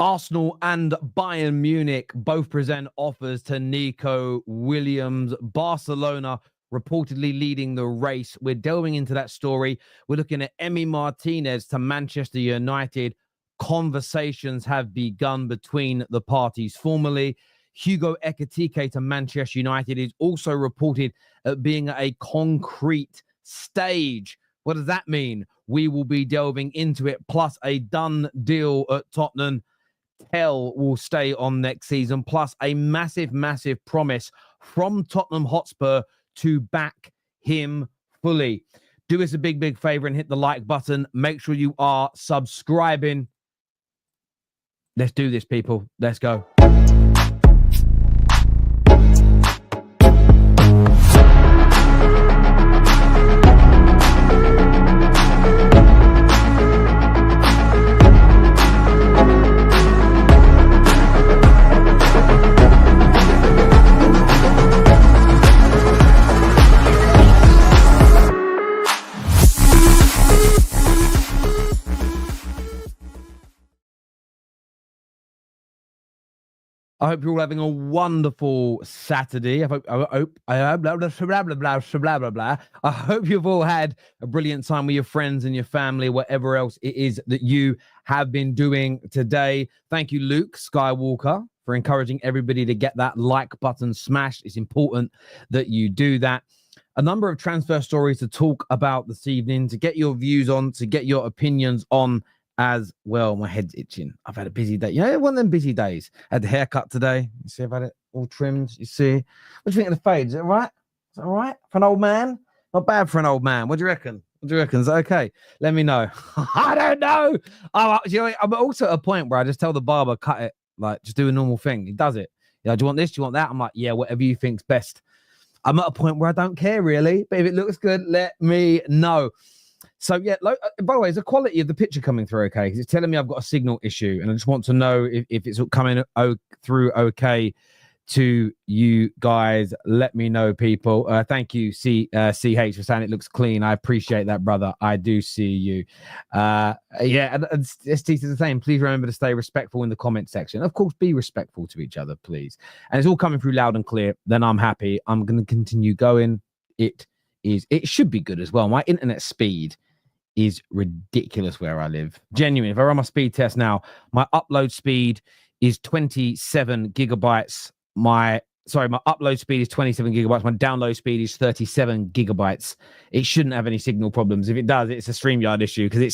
Arsenal and Bayern Munich both present offers to Nico Williams. Barcelona reportedly leading the race. We're delving into that story. We're looking at Emiliano Martínez to Manchester United. Conversations have begun between the parties formally. Hugo Ekitike to Manchester United is also reported at being at a concrete stage. What does that mean? We will be delving into it, plus a done deal at Tottenham. Tell will stay on next season, plus a massive promise from Tottenham Hotspur to back him fully. Do us a big favor and hit the like button. Make sure you are subscribing. Let's do this, people. Let's go. I hope you're all having a wonderful Saturday. I hope you've all had a brilliant time with your friends and your family, whatever else it is that you have been doing today. Thank you, Luke Skywalker, for encouraging everybody to get that like button smashed. It's important that you do that. A number of transfer stories to talk about this evening, to get your views on, to get your opinions on as well. My head's itching. I've had a busy day. You know, one of them busy days. I had the haircut today. You see, I've had it all trimmed. You see. What do you think of the fade? Is it all right? Is it all right for an old man? Not bad for an old man. What do you reckon? What do you reckon? Is that okay? Let me know. I don't know. You know, I'm also at a point where I just tell the barber, cut it. Like, just do a normal thing. He does it. You know, do you want this? Do you want that? I'm like, yeah, whatever you think's best. I'm at a point where I don't care really. But if it looks good, let me know. So, yeah, by the way, is the quality of the picture coming through okay? Because it's telling me I've got a signal issue, and I just want to know if it's coming through okay to you guys. Let me know, people. Thank you, CH, for saying it looks clean. I appreciate that, brother. I do see you. Yeah, and ST is the same. Please remember to stay respectful in the comment section. Of course, be respectful to each other, please. And it's all coming through loud and clear. Then I'm happy. I'm going to continue going. It should be good as well. My internet speed is ridiculous where I live. Genuine. If I run my speed test now, my upload speed is 27 gigabytes. My upload speed is 27 gigabytes. My download speed is 37 gigabytes. It shouldn't have any signal problems. If it does, it's a StreamYard issue, because it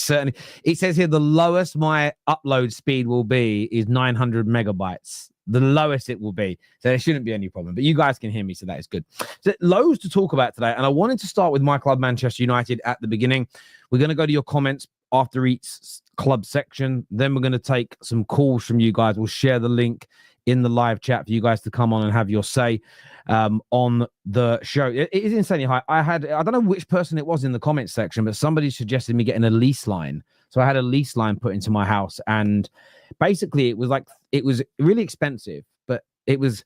says here the lowest my upload speed will be is 900 megabytes. The lowest it will be. So there shouldn't be any problem. But you guys can hear me, so that is good. So loads to talk about today. And I wanted to start with my club, Manchester United, at the beginning. We're going to go to your comments after each club section. Then we're going to take some calls from you guys. We'll share the link in the live chat for you guys to come on and have your say on the show. It is insanely high. I don't know which person it was in the comments section, but somebody suggested me getting a lease line. So I had a lease line put into my house, and basically it was really expensive, but it was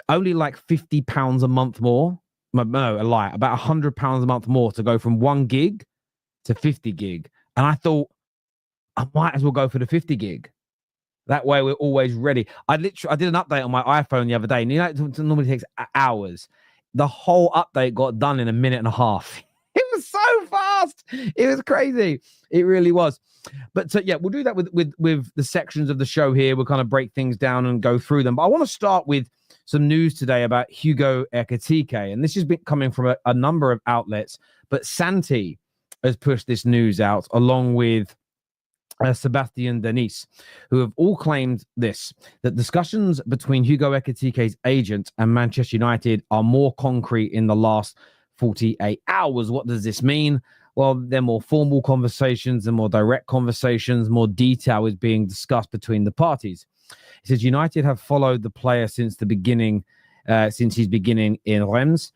only like £50 a month more. No, a lie. About £100 a month more to go from 1 gig to 50 gig. And I thought I might as well go for the 50 gig. That way we're always ready. I did an update on my iPhone the other day, and you know, it normally takes hours. The whole update got done in a minute and a half. It was so fast. It was crazy. It really was. But so, yeah, we'll do that with the sections of the show here. We'll kind of break things down and go through them. But I want to start with some news today about Hugo Ekitike. And this has been coming from a number of outlets. But Santi has pushed this news out along with Sebastian Denis, who have all claimed that discussions between Hugo Ekitike's agent and Manchester United are more concrete in the last 48 hours. What does this mean? Well, they're more formal conversations and more direct conversations. More detail is being discussed between the parties. He says United have followed the player since his beginning in Reims.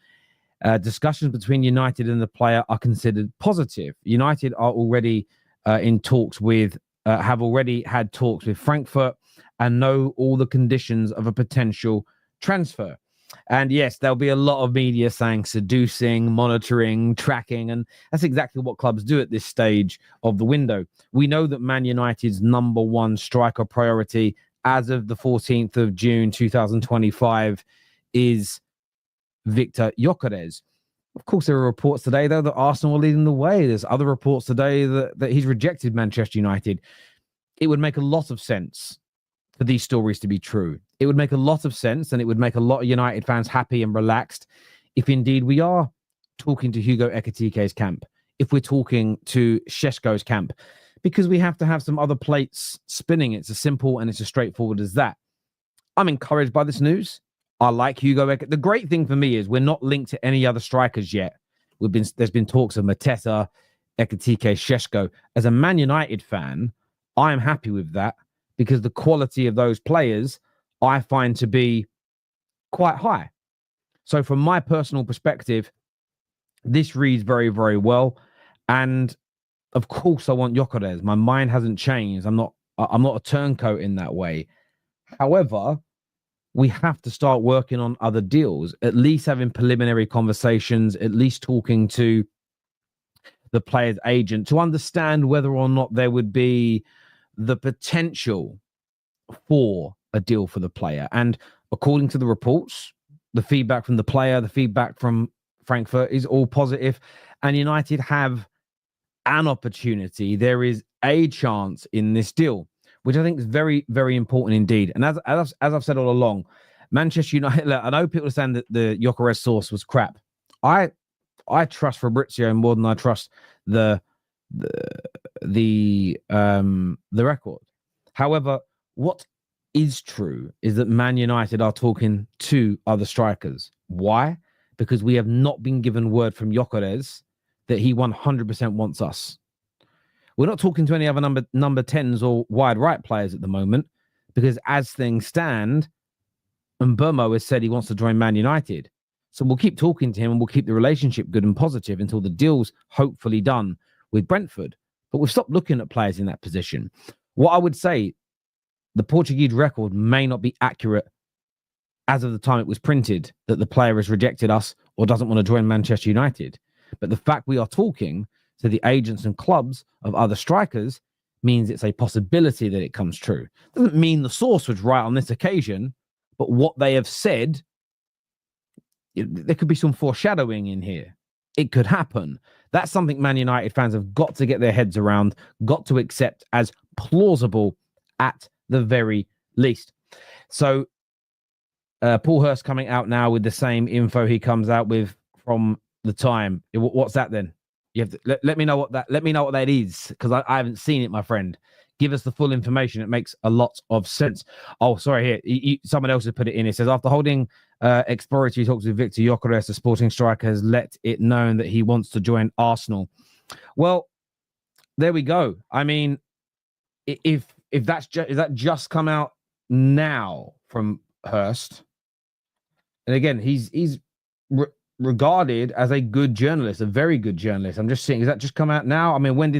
Discussions between United and the player are considered positive. United are already in talks have already had talks with Frankfurt and know all the conditions of a potential transfer. And yes, there'll be a lot of media saying seducing, monitoring, tracking, and that's exactly what clubs do at this stage of the window. We know that Man United's number one striker priority as of the 14th of June 2025 is Victor Gyokeres. Of course, there are reports today, though, that Arsenal are leading the way. There's other reports today that he's rejected Manchester United. It would make a lot of sense for these stories to be true. It would make a lot of sense, and it would make a lot of United fans happy and relaxed if indeed we are talking to Hugo Ekitike's camp, if we're talking to Šeško's camp, because we have to have some other plates spinning. It's as simple and it's as straightforward as that. I'm encouraged by this news. I like Hugo. The great thing for me is we're not linked to any other strikers yet. There's been talks of Mateta, Ekitike, Šeško. As a Man United fan, I am happy with that because the quality of those players I find to be quite high. So from my personal perspective, this reads very, very well. And of course, I want Gyokeres. My mind hasn't changed. I'm not a turncoat in that way. However, we have to start working on other deals, at least having preliminary conversations, at least talking to the player's agent to understand whether or not there would be the potential for a deal for the player. And according to the reports, the feedback from the player, the feedback from Frankfurt is all positive, and United have an opportunity. There is a chance in this deal, which I think is very, very important indeed. And as I've said all along, Manchester United, look, I know people are saying that the Gyokeres source was crap. I trust Fabrizio more than I trust the record. However, what is true is that Man United are talking to other strikers. Why? Because we have not been given word from Gyokeres that he 100% wants us. We're not talking to any other number 10s or wide right players at the moment, because as things stand, Mbeumo has said he wants to join Man United. So we'll keep talking to him and we'll keep the relationship good and positive until the deal's hopefully done with Brentford. But we've stopped looking at players in that position. What I would say, the Portuguese record may not be accurate as of the time it was printed, that the player has rejected us or doesn't want to join Manchester United. But the fact we are talking to the agents and clubs of other strikers means it's a possibility that it comes true. Doesn't mean the source was right on this occasion, but what they have said, there could be some foreshadowing in here. It could happen. That's something Man United fans have got to get their heads around, got to accept as plausible at the very least. So Paul Hurst coming out now with the same info he comes out with from the time. What's that then? You have to let me know what that is, because I haven't seen it, my friend. Give us the full information. It makes a lot of sense. Oh, sorry, here. Someone else has put it in. It says, after holding exploratory talks with Victor Gyokeres, the Sporting striker has let it known that he wants to join Arsenal. Well, there we go. I mean, if that's just come out now from Hurst, and again, he's regarded as a good journalist, a very good journalist. I'm just seeing, has that just come out now? I mean, when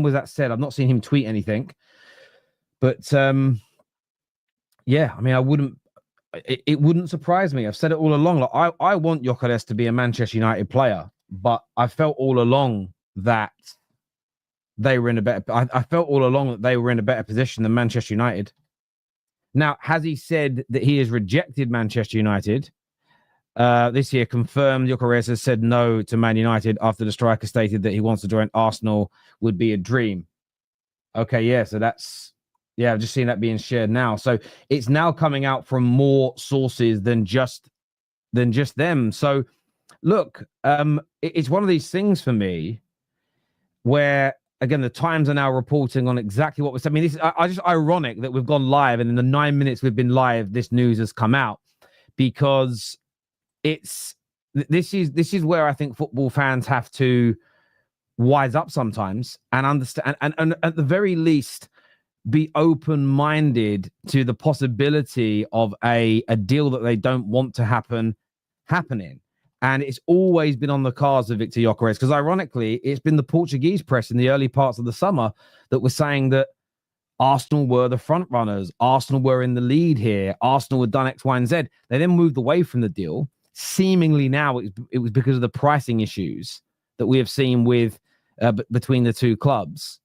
was that said? I've not seen him tweet anything. But yeah, I mean, it wouldn't surprise me. I've said it all along. Like, I want Gyokeres to be a Manchester United player, but I felt all along that they were in a better. I felt all along that they were in a better position than Manchester United. Now, has he said that he has rejected Manchester United? This year confirmed Gyokeres has said no to Man United after the striker stated that he wants to join Arsenal would be a dream. Okay, yeah, so that's, yeah, I've just seen that being shared now. So it's now coming out from more sources than just them. So look, it's one of these things for me where, again, the Times are now reporting on exactly what was. I mean, this is just ironic that we've gone live, and in the 9 minutes we've been live, this news has come out, because this is where I think football fans have to wise up sometimes and understand, and at the very least be open-minded to the possibility of a deal that they don't want to happening. And it's always been on the cards of Victor Gyokeres, because ironically, it's been the Portuguese press in the early parts of the summer that was saying that Arsenal were the front runners. Arsenal were in the lead here. Arsenal had done X, Y, and Z. They then moved away from the deal. Seemingly now it was because of the pricing issues that we have seen with between the two clubs.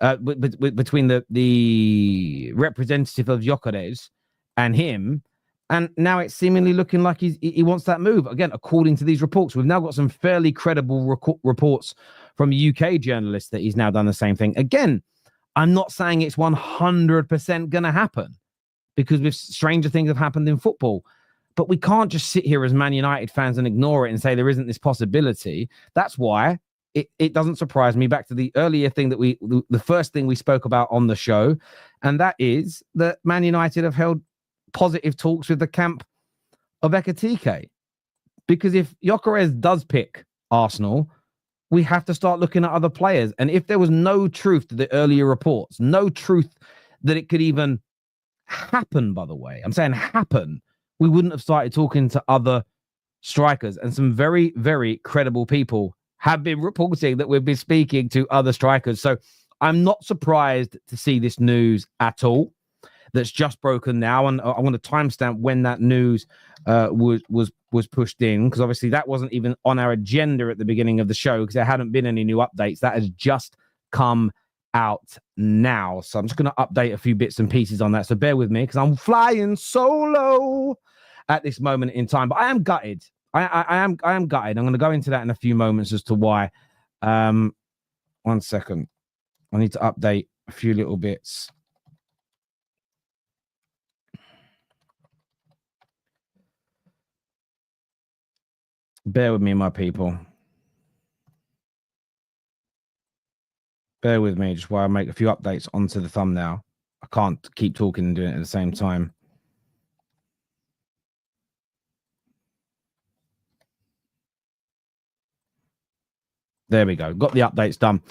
between the representative of Gyökeres and him. And now it's seemingly looking like he wants that move. Again, according to these reports, we've now got some fairly credible reports from UK journalists that he's now done the same thing. Again, I'm not saying it's 100% going to happen, because with stranger things have happened in football. But we can't just sit here as Man United fans and ignore it and say there isn't this possibility. That's why it doesn't surprise me. Back to the earlier thing that the first thing we spoke about on the show, and that is that Man United have held positive talks with the camp of Ekitike. Because if Gyökeres does pick Arsenal, we have to start looking at other players. And if there was no truth to the earlier reports, no truth that it could even happen, by the way, I'm saying happen, we wouldn't have started talking to other strikers. And some very, very credible people have been reporting that we've been speaking to other strikers. So I'm not surprised to see this news at all. That's just broken now, and I want to timestamp when that news was pushed in, because obviously that wasn't even on our agenda at the beginning of the show, because there hadn't been any new updates. That has just come out now, so I'm just going to update a few bits and pieces on that. So bear with me, because I'm flying solo at this moment in time. But I am gutted. I am gutted. I'm going to go into that in a few moments as to why. 1 second. I need to update a few little bits. Bear with me, my people. Bear with me, just while I make a few updates onto the thumbnail. I can't keep talking and doing it at the same time. There we go. Got the updates done.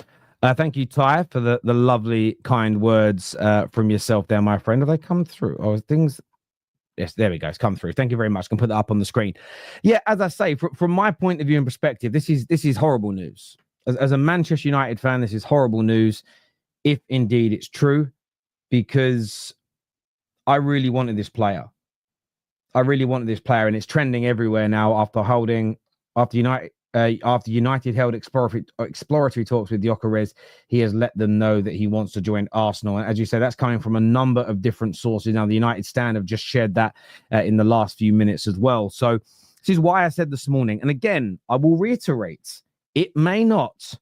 Thank you, Ty, for the lovely, kind words from yourself there, my friend. Have they come through? Oh, things... Yes, there we go. It's come through. Thank you very much. I can put that up on the screen. Yeah, as I say, from my point of view and perspective, this is horrible news. As a Manchester United fan, this is horrible news, if indeed it's true, because I really wanted this player. I really wanted this player, and it's trending everywhere now after United held exploratory talks with Gyokeres. He has let them know that he wants to join Arsenal. And as you say, that's coming from a number of different sources. Now, the United Stand have just shared that in the last few minutes as well. So this is why I said this morning. And again, I will reiterate, it may not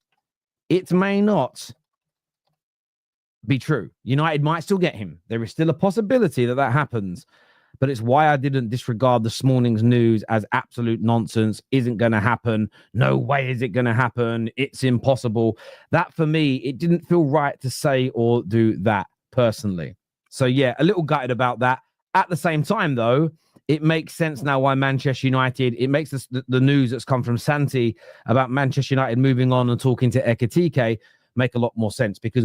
be true. United might still get him. There is still a possibility that happens. But it's why I didn't disregard this morning's news as absolute nonsense. Isn't going to happen. No way is it going to happen. It's impossible. That, for me, it didn't feel right to say or do that personally. So, yeah, a little gutted about that. At the same time, though, it makes sense now why Manchester United, it makes the news that's come from Santi about Manchester United moving on and talking to Ekitike make a lot more sense, because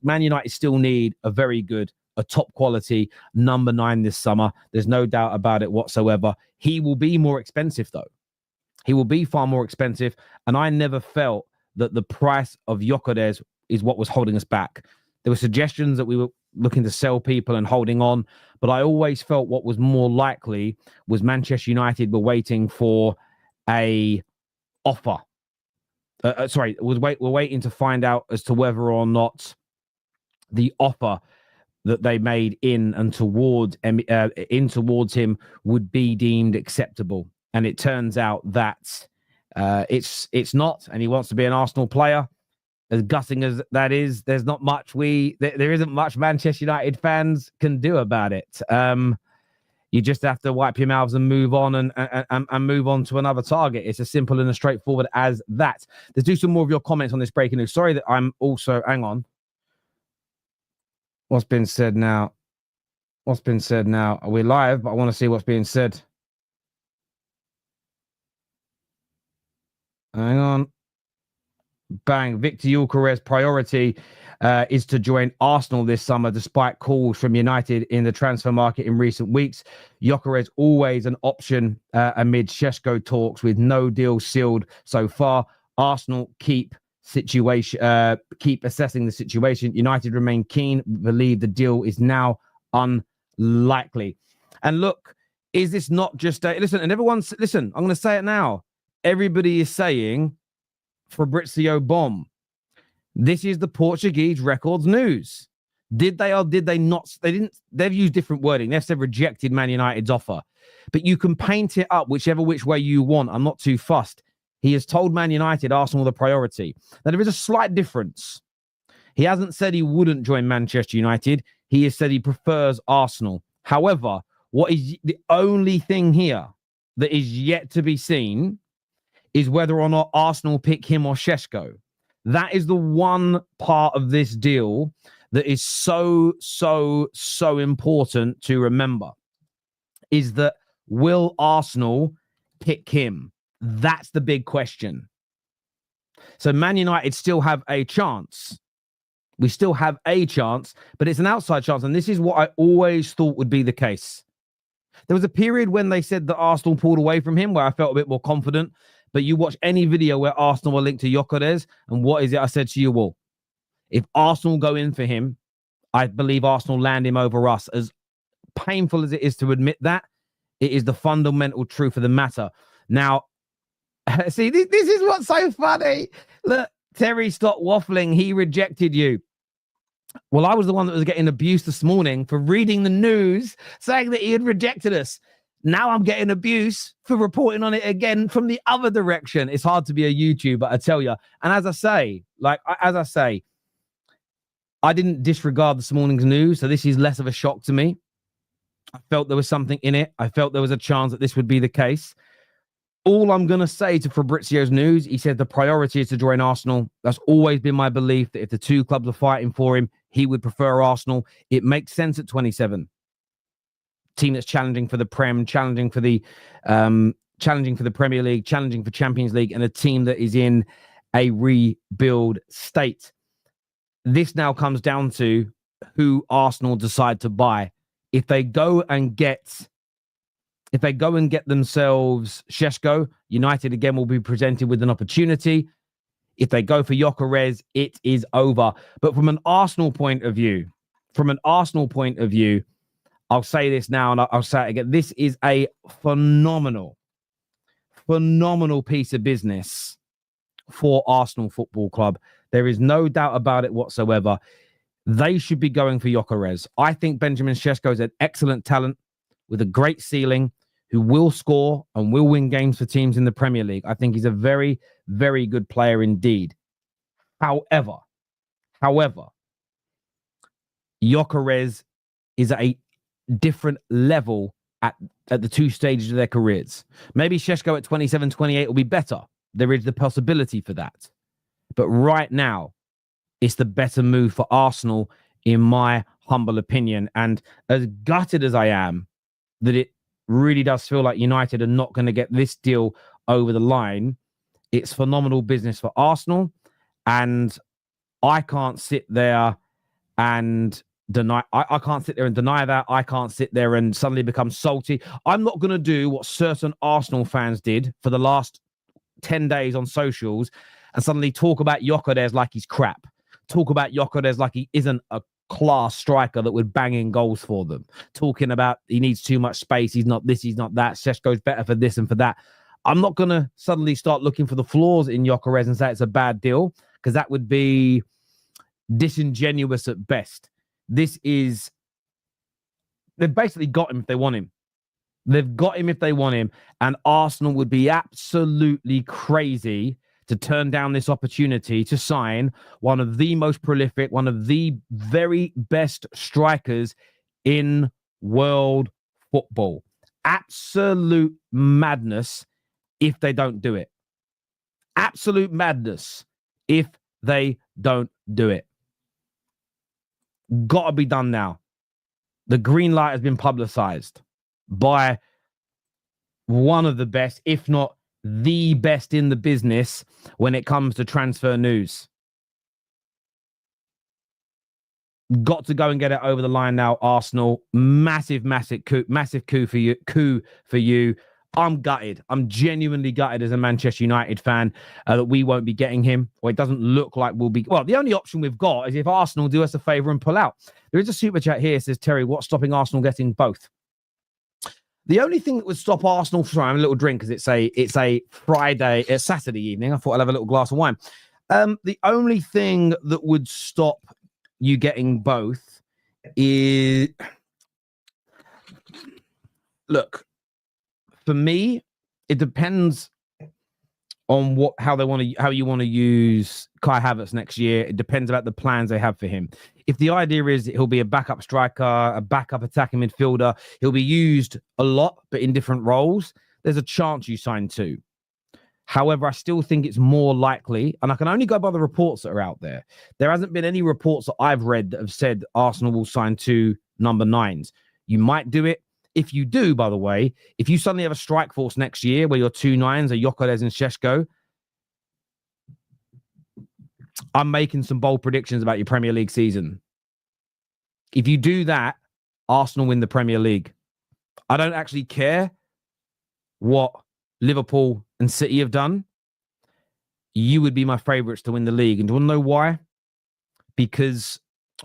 Man United still need a top quality number 9 this summer. There's no doubt about it whatsoever. He will be more expensive, though. He will be far more expensive. And I never felt that the price of Gyökeres is what was holding us back. There were suggestions that we were looking to sell people and holding on, but I always felt what was more likely was Manchester United were waiting for a offer. We're waiting to find out as to whether or not the offer that they made in towards him would be deemed acceptable. And it turns out that it's not, and he wants to be an Arsenal player. As gutting as that is, there's not much there isn't much Manchester United fans can do about it. You just have to wipe your mouths and move on and move on to another target. It's as simple and as straightforward as that. Let's do some more of your comments on this breaking news. Sorry that I'm also... Hang on. What's been said now? What's been said now? We're live, but I want to see what's being said. Hang on. Bang. Victor Gyokeres' priority is to join Arsenal this summer, despite calls from United in the transfer market in recent weeks. Gyokeres always an option amid Šeško talks, with no deal sealed so far. Arsenal keep assessing the situation. United remain keen, believe the deal is now unlikely. And look, is this not just listen? And everyone's listen. I'm going to say it now. Everybody is saying Fabrizio bomb. This is the Portuguese records news. Did they or did they not? They didn't. They've used different wording. They've said rejected Man United's offer. But you can paint it up whichever which way you want. I'm not too fussed. He has told Man United Arsenal the priority. Now, there is a slight difference. He hasn't said he wouldn't join Manchester United. He has said he prefers Arsenal. However, what is the only thing here that is yet to be seen is whether or not Arsenal pick him or Šeško. That is the one part of this deal that is so important to remember, is that will Arsenal pick him? That's the big question. So Man United still have a chance. We still have a chance, but it's an outside chance. And this is what I always thought would be the case. There was a period when they said that Arsenal pulled away from him where I felt a bit more confident. But you watch any video where Arsenal were linked to Gyokeres, and what is it I said to you all? If Arsenal go in for him, I believe Arsenal land him over us. As painful as it is to admit that, it is the fundamental truth of the matter. Now, see, this is what's so funny. Look, Terry, stop waffling. He rejected you. Well, I was the one that was getting abused this morning for reading the news saying that he had rejected us. Now I'm getting abuse for reporting on it again from the other direction. It's hard to be a YouTuber, I tell you. And as I say, I didn't disregard this morning's news, so this is less of a shock to me. I felt there was something in it. I felt there was a chance that this would be the case. All I'm going to say to Fabrizio's news, he said the priority is to join Arsenal. That's always been my belief, that if the two clubs are fighting for him, he would prefer Arsenal. It makes sense at 27. Team that's challenging for the Prem, challenging for the Premier League, challenging for Champions League, and a team that is in a rebuild state. This now comes down to who Arsenal decide to buy. If they go and get themselves Šeško, United again will be presented with an opportunity. If they go for Gyokeres, it is over. But from an Arsenal point of view, I'll say this now and I'll say it again. This is a phenomenal piece of business for Arsenal Football Club. There is no doubt about it whatsoever. They should be going for Gyokeres. I think Benjamin Šeško is an excellent talent with a great ceiling who will score and will win games for teams in the Premier League. I think he's a very, very good player indeed. However, Gyokeres is a different level at the two stages of their careers. Maybe Šeško at 27, 28 will be better. There is the possibility for that. But right now, it's the better move for Arsenal, in my humble opinion. And as gutted as I am that it really does feel like United are not going to get this deal over the line, it's phenomenal business for Arsenal. And I can't sit there and deny. I can't sit there and deny that. I can't sit there and suddenly become salty. I'm not going to do what certain Arsenal fans did for the last 10 days on socials and suddenly talk about Gyokeres like he's crap. Talk about Gyokeres like he isn't a class striker that would bang in goals for them. Talking about he needs too much space. He's not this, he's not that. Šeško's better for this and for that. I'm not going to suddenly start looking for the flaws in Gyokeres and say it's a bad deal, because that would be disingenuous at best. They've basically got him if they want him. They've got him if they want him. And Arsenal would be absolutely crazy to turn down this opportunity to sign one of the most prolific, one of the very best strikers in world football. Absolute madness if they don't do it. Absolute madness if they don't do it. Got to be done now. The green light has been publicized by one of the best, if not the best in the business when it comes to transfer news. Got to go and get it over the line now, Arsenal. Massive coup for you. I'm gutted. I'm genuinely gutted as a Manchester United fan that we won't be getting him, or it doesn't look like we'll be. Well, the only option we've got is if Arsenal do us a favour and pull out. There is a super chat here. It says, Terry, what's stopping Arsenal getting both? The only thing that would stop Arsenal, sorry, I'm a little drink because it's a Friday, a Saturday evening. I thought I'd have a little glass of wine. The only thing that would stop you getting both is, look, for me, it depends on how you want to use Kai Havertz next year. It depends about the plans they have for him. If the idea is he'll be a backup striker, a backup attacking midfielder, he'll be used a lot, but in different roles, there's a chance you sign two. However, I still think it's more likely, and I can only go by the reports that are out there. There hasn't been any reports that I've read that have said Arsenal will sign two number 9s. You might do it. If you do, by the way, if you suddenly have a strike force next year where your 2 9s are Gyökeres and Šeško, I'm making some bold predictions about your Premier League season. If you do that, Arsenal win the Premier League. I don't actually care what Liverpool and City have done. You would be my favourites to win the league. And do you want to know why? Because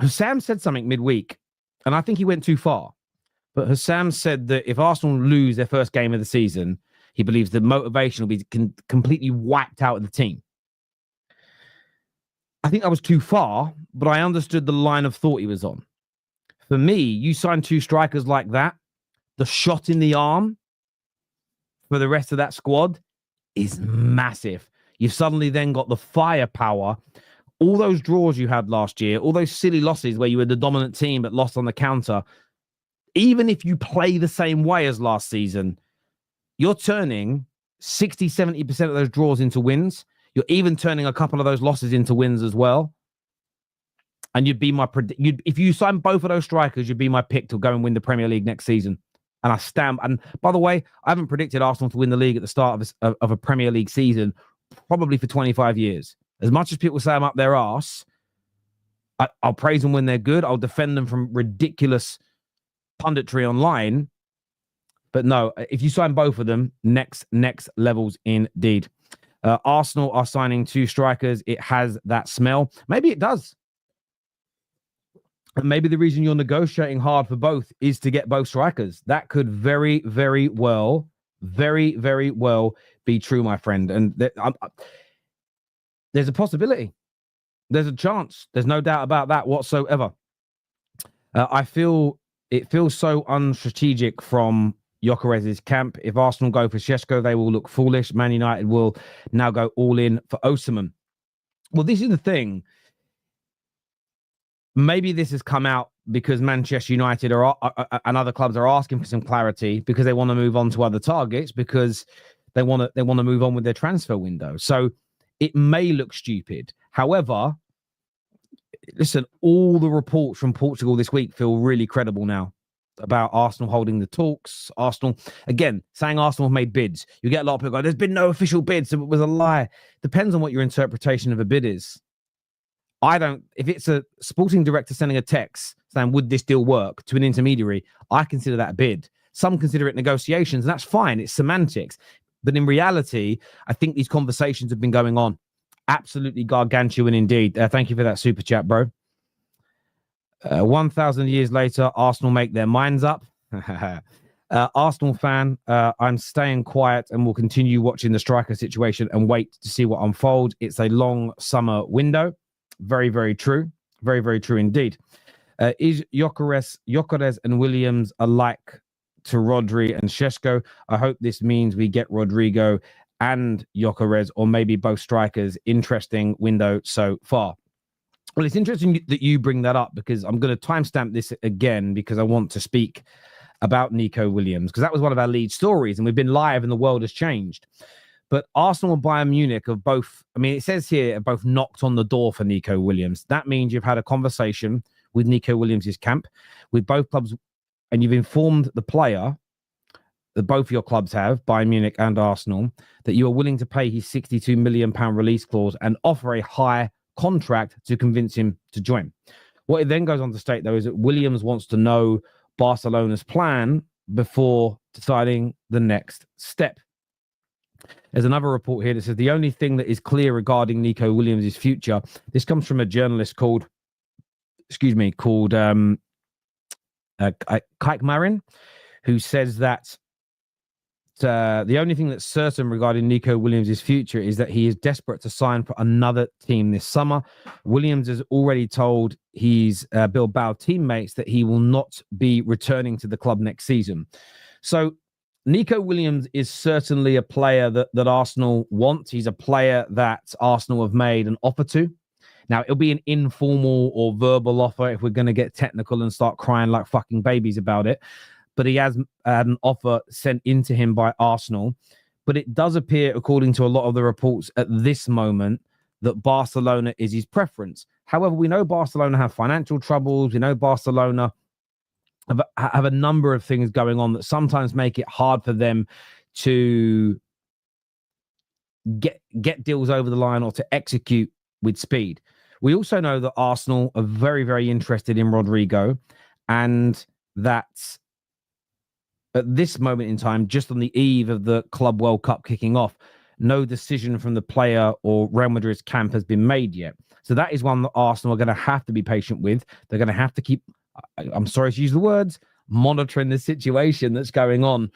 Sam said something midweek, and I think he went too far. But Hassam said that if Arsenal lose their first game of the season, he believes the motivation will be completely wiped out of the team. I think that was too far, but I understood the line of thought he was on. For me, you sign 2 strikers like that, the shot in the arm for the rest of that squad is massive. You've suddenly then got the firepower. All those draws you had last year, all those silly losses where you were the dominant team but lost on the counter, even if you play the same way as last season, you're turning 60, 70% of those draws into wins. You're even turning a couple of those losses into wins as well. And you'd be if you sign both of those strikers, you'd be my pick to go and win the Premier League next season. And I stand. And by the way, I haven't predicted Arsenal to win the league at the start of a Premier League season probably for 25 years. As much as people say I'm up their arse, I'll praise them when they're good. I'll defend them from ridiculous punditry online. But no, if you sign both of them, next levels indeed. Arsenal are signing 2 strikers. It has that smell. Maybe it does. And maybe the reason you're negotiating hard for both is to get both strikers. That could very, very well be true, my friend. And there's a possibility. There's a chance. There's no doubt about that whatsoever. I feel it feels so unstrategic from Gyökeres' camp. If Arsenal go for Šeško, they will look foolish. Man United will now go all in for Osimhen. Well, this is the thing. Maybe this has come out because Manchester United and other clubs are asking for some clarity because they want to move on to other targets because they want to move on with their transfer window. So it may look stupid. However, listen, all the reports from Portugal this week feel really credible now about Arsenal holding the talks. Arsenal, again, saying Arsenal have made bids. You get a lot of people go, there's been no official bids, so it was a lie. Depends on what your interpretation of a bid is. If it's a sporting director sending a text saying, would this deal work to an intermediary, I consider that a bid. Some consider it negotiations, and that's fine. It's semantics. But in reality, I think these conversations have been going on. Absolutely gargantuan indeed. Thank you for that super chat, bro. 1,000 years later, Arsenal make their minds up. Arsenal fan, I'm staying quiet and will continue watching the striker situation and wait to see what unfolds. It's a long summer window. Very, very true. Very, very true indeed. Is Gyökeres and Williams alike to Rodri and Šeško? I hope this means we get Rodrigo and Gyökeres, or maybe both strikers. Interesting window so far. Well, it's interesting that you bring that up because I'm going to timestamp this again because I want to speak about Nico Williams because that was one of our lead stories and we've been live and the world has changed. But Arsenal and Bayern Munich have both, I mean, it says here, have both knocked on the door for Nico Williams. That means you've had a conversation with Nico Williams' camp, with both clubs, and you've informed the player that both of your clubs have, Bayern Munich and Arsenal, that you are willing to pay his £62 million release clause and offer a high contract to convince him to join. What it then goes on to state, though, is that Williams wants to know Barcelona's plan before deciding the next step. There's another report here that says the only thing that is clear regarding Nico Williams' future, this comes from a journalist called Kike Marin, who says that the only thing that's certain regarding Nico Williams' future is that he is desperate to sign for another team this summer. Williams has already told his Bilbao teammates that he will not be returning to the club next season. So Nico Williams is certainly a player that Arsenal want. He's a player that Arsenal have made an offer to. Now, it'll be an informal or verbal offer if we're going to get technical and start crying like fucking babies about it. But he has had an offer sent into him by Arsenal. But it does appear, according to a lot of the reports at this moment, that Barcelona is his preference. However, we know Barcelona have financial troubles. We know Barcelona have a number of things going on that sometimes make it hard for them to get deals over the line or to execute with speed. We also know that Arsenal are very, very interested in Rodrigo, and that at this moment in time, just on the eve of the Club World Cup kicking off, no decision from the player or Real Madrid's camp has been made yet. So that is one that Arsenal are going to have to be patient with. They're going to have to keep, I'm sorry to use the words, monitoring the situation that's going on,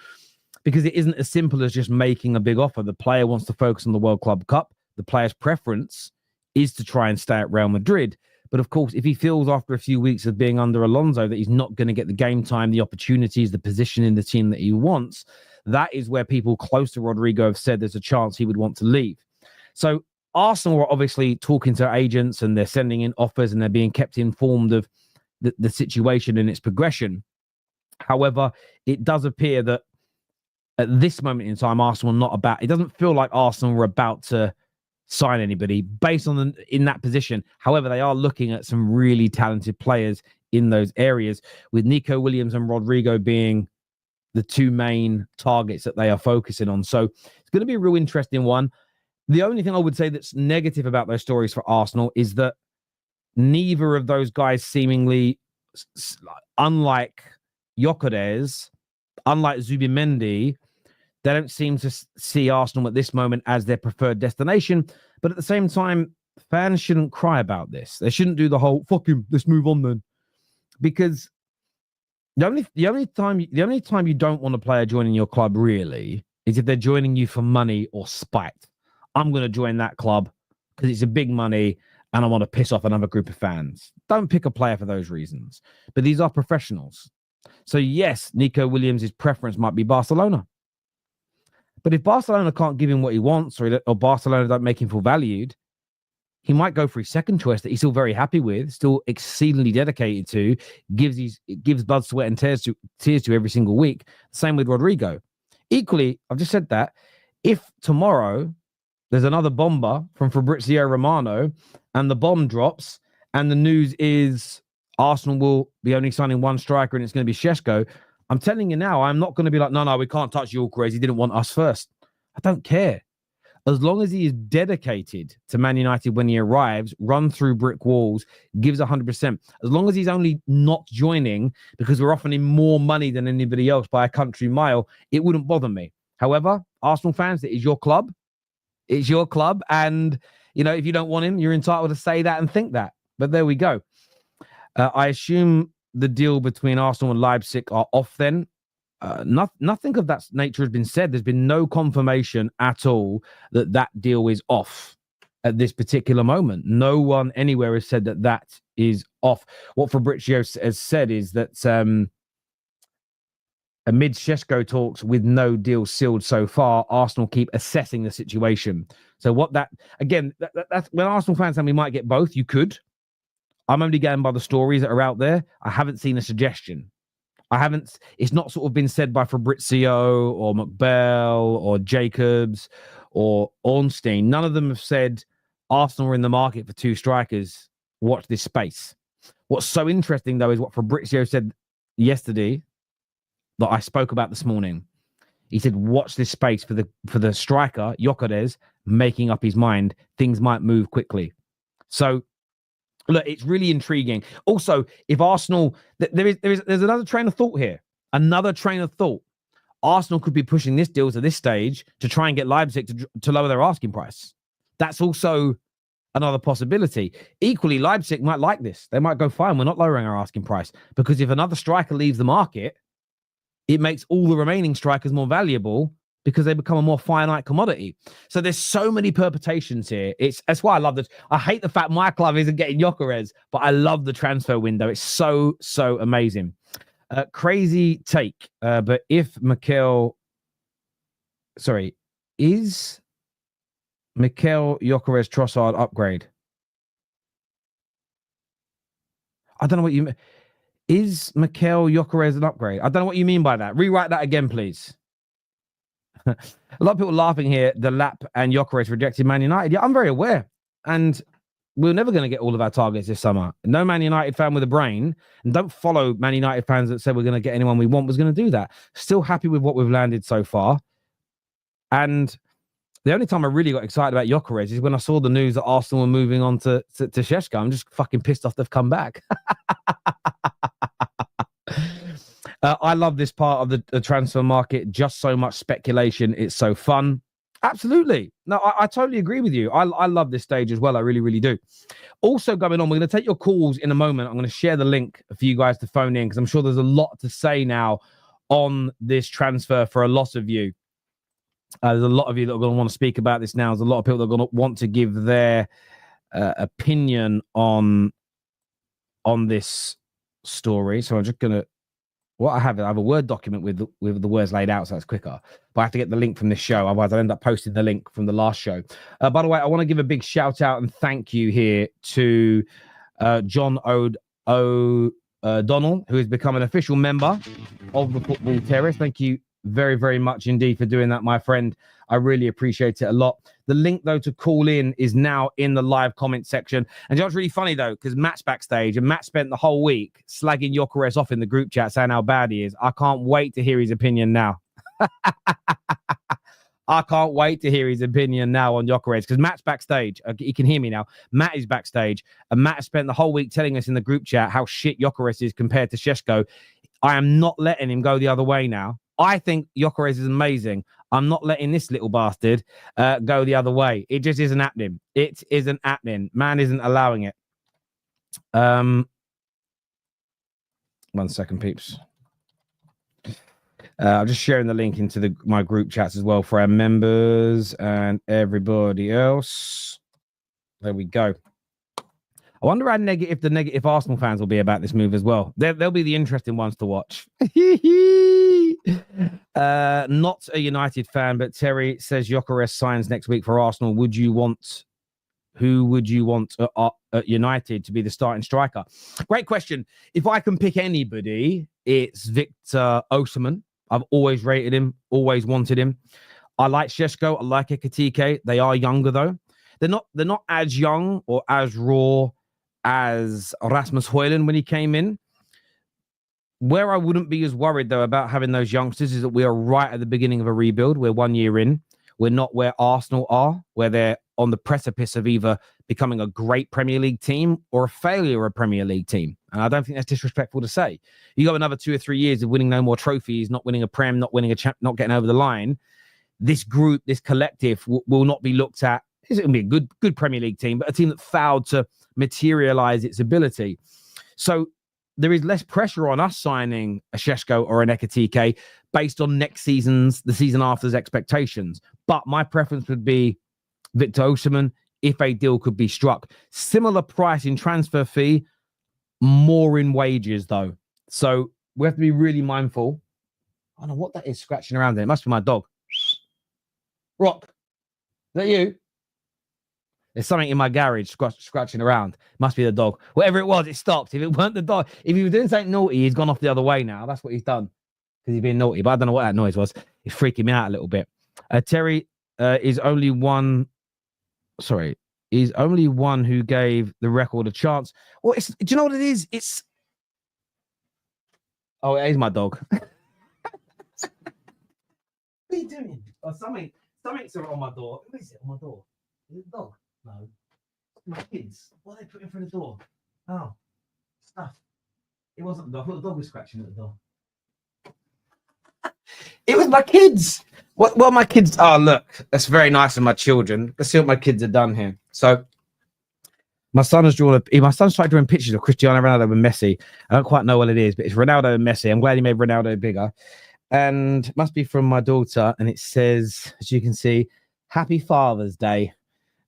because it isn't as simple as just making a big offer. The player wants to focus on the World Club Cup. The player's preference is to try and stay at Real Madrid. But of course, if he feels after a few weeks of being under Alonso that he's not going to get the game time, the opportunities, the position in the team that he wants, that is where people close to Rodrigo have said there's a chance he would want to leave. So Arsenal are obviously talking to agents, and they're sending in offers, and they're being kept informed of the situation and its progression. However, it does appear that at this moment in time, Arsenal are not about, it doesn't feel like Arsenal were about to sign anybody based on in that position. However, they are looking at some really talented players in those areas, with Nico Williams and Rodrigo being the two main targets that they are focusing on. So it's going to be a real interesting one. The only thing I would say that's negative about those stories for Arsenal is that neither of those guys seemingly, unlike Gyokeres, unlike Zubimendi, they don't seem to see Arsenal at this moment as their preferred destination. But at the same time, fans shouldn't cry about this. They shouldn't do the whole, fuck him, let's move on then. Because the only time you don't want a player joining your club really is if they're joining you for money or spite. I'm going to join that club because it's a big money and I want to piss off another group of fans. Don't pick a player for those reasons. But these are professionals. So yes, Nico Williams' preference might be Barcelona. But if Barcelona can't give him what he wants, or Barcelona don't make him feel valued, he might go for his second choice that he's still very happy with, still exceedingly dedicated to, gives blood, sweat, and tears to every single week. Same with Rodrigo. Equally, I've just said that, if tomorrow there's another bomber from Fabrizio Romano and the bomb drops and the news is Arsenal will be only signing one striker and it's going to be Šeško, I'm telling you now, I'm not going to be like, no, we can't touch Gyokeres. He didn't want us first. I don't care. As long as he is dedicated to Man United when he arrives, run through brick walls, gives 100%. As long as he's only not joining because we're offering him more money than anybody else by a country mile, it wouldn't bother me. However, Arsenal fans, it is your club. It's your club. And, if you don't want him, you're entitled to say that and think that. But there we go. I assume the deal between Arsenal and Leipzig are off then. Nothing of that nature has been said. There's been no confirmation at all that deal is off at this particular moment. No one anywhere has said that is off. What Fabrizio has said is that amid Šeško talks with no deal sealed so far, Arsenal keep assessing the situation. So that's when Arsenal fans say we might get both. You could. I'm only going by the stories that are out there. I haven't seen a suggestion. It's not sort of been said by Fabrizio or McBell or Jacobs or Ornstein. None of them have said Arsenal are in the market for two strikers. Watch this space. What's so interesting, though, is what Fabrizio said yesterday that I spoke about this morning. He said, watch this space for the striker, Gyokeres, making up his mind. Things might move quickly. So, look, it's really intriguing. Also, if Arsenal, there's another train of thought here. Another train of thought. Arsenal could be pushing this deal to this stage to try and get Leipzig to lower their asking price. That's also another possibility. Equally, Leipzig might like this. They might go, fine, we're not lowering our asking price. Because if another striker leaves the market, it makes all the remaining strikers more valuable. because they become a more finite commodity. So there's so many permutations here. That's why I love this. I hate the fact my club isn't getting Gyokeres, but I love the transfer window. It's so amazing. Crazy take. But if is Mikel Gyokeres Trossard upgrade? I don't know what you mean. Is Mikel Gyokeres an upgrade? I don't know what you mean by that. Rewrite that again, please. A lot of people laughing here. The Lap and Gyokeres rejected Man United. Yeah, I'm very aware. And we're never going to get all of our targets this summer. No Man United fan with a brain, and don't follow Man United fans that said we're going to get anyone we want, was going to do that. Still happy with what we've landed so far. And the only time I really got excited about Gyokeres is when I saw the news that Arsenal were moving on to Šeško. I'm just fucking pissed off they've come back. I love this part of the transfer market. Just so much speculation. It's so fun. Absolutely. No, I totally agree with you. I love this stage as well. I really, really do. Also going on, we're going to take your calls in a moment. I'm going to share the link for you guys to phone in because I'm sure there's a lot to say now on this transfer for a lot of you. There's a lot of you that are going to want to speak about this now. There's a lot of people that are going to want to give their opinion on this story. So I'm just going to... I have a Word document with the words laid out, so that's quicker. But I have to get the link from this show. Otherwise, I'll end up posting the link from the last show. By the way, I want to give a big shout out and thank you here to John O'Donnell, who has become an official member of the Football Terrace. Thank you very, very much indeed for doing that, my friend. I really appreciate it a lot. The link, though, to call in is now in the live comment section. And you know what's really funny, though, because Matt's backstage, and Matt spent the whole week slagging Gyokeres off in the group chat, saying how bad he is. I can't wait to hear his opinion now. I can't wait to hear his opinion now on Gyokeres, because Matt's backstage. He can hear me now. Matt is backstage, and Matt spent the whole week telling us in the group chat how shit Gyokeres is compared to Šeško. I am not letting him go the other way now. I think Gyokeres is amazing. I'm not letting this little bastard go the other way. It just isn't happening. It isn't happening. Man isn't allowing it. 1 second, peeps. I'm just sharing the link into my group chats as well for our members and everybody else. There we go. I wonder how the negative Arsenal fans will be about this move as well. They'll be the interesting ones to watch. Not a United fan, but Terry says Gyokeres signs next week for Arsenal. Who would you want at United to be the starting striker? Great question. If I can pick anybody, it's Victor Osimhen. I've always rated him, always wanted him. I like Šeško. I like Ekitike. They are younger though. They're not as young or as raw as Rasmus Højlund when he came in. Where I wouldn't be as worried, though, about having those youngsters is that we are right at the beginning of a rebuild. We're 1 year in. We're not where Arsenal are, where they're on the precipice of either becoming a great Premier League team or a failure of a Premier League team. And I don't think that's disrespectful to say. You got another 2 or 3 years of winning no more trophies, not winning a Prem, not winning a champ, not getting over the line. This group, this collective will not be looked at. It's going to be a good Premier League team, but a team that failed to materialize its ability. So there is less pressure on us signing a Šeško or an Ekitike based on the season after's expectations. But my preference would be Victor Osimhen if a deal could be struck. Similar price in transfer fee, more in wages though. So we have to be really mindful. I don't know what that is scratching around there. It must be my dog. Rock, is that you? There's something in my garage scratching around. Must be the dog. Whatever it was, it stopped. If it weren't the dog, if he was doing something naughty, he's gone off the other way now. That's what he's done because he's been naughty. But I don't know what that noise was. It's freaking me out a little bit. Terry is only one. Sorry, he's only one who gave the record a chance. Well, do you know what it is? Oh, it is my dog. What are you doing? Oh, something's on my door. Who is it on my door? Is it a dog? No. My kids. What are they putting through the door? Oh, stuff. It wasn't the dog. I thought the dog was scratching at the door. It was my kids. What my kids? Oh, look. That's very nice of my children. Let's see what my kids have done here. So, my son has drawn my son started drawing pictures of Cristiano Ronaldo and Messi. I don't quite know what it is, but it's Ronaldo and Messi. I'm glad he made Ronaldo bigger. and it must be from my daughter. And it says, as you can see, Happy Father's Day.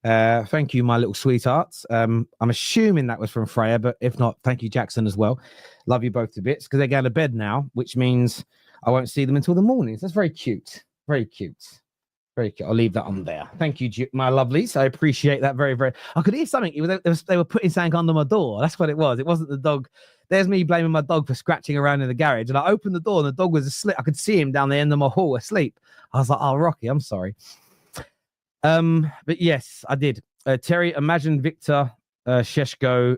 Thank you, my little sweethearts. I'm assuming that was from Freya, but if not, thank you, Jackson, as well. Love you both to bits because they're going to bed now, which means I won't see them until the mornings. That's very cute. Very cute. Very cute. I'll leave that on there. Thank you, my lovelies. I appreciate that very, very. I could hear something. They were putting something under my door. That's what it was. It wasn't the dog. There's me blaming my dog for scratching around in the garage. And I opened the door and the dog was asleep. I could see him down the end of my hall asleep. I was like, oh, Rocky, I'm sorry. But yes, I did. Terry, imagine Victor, Šeško,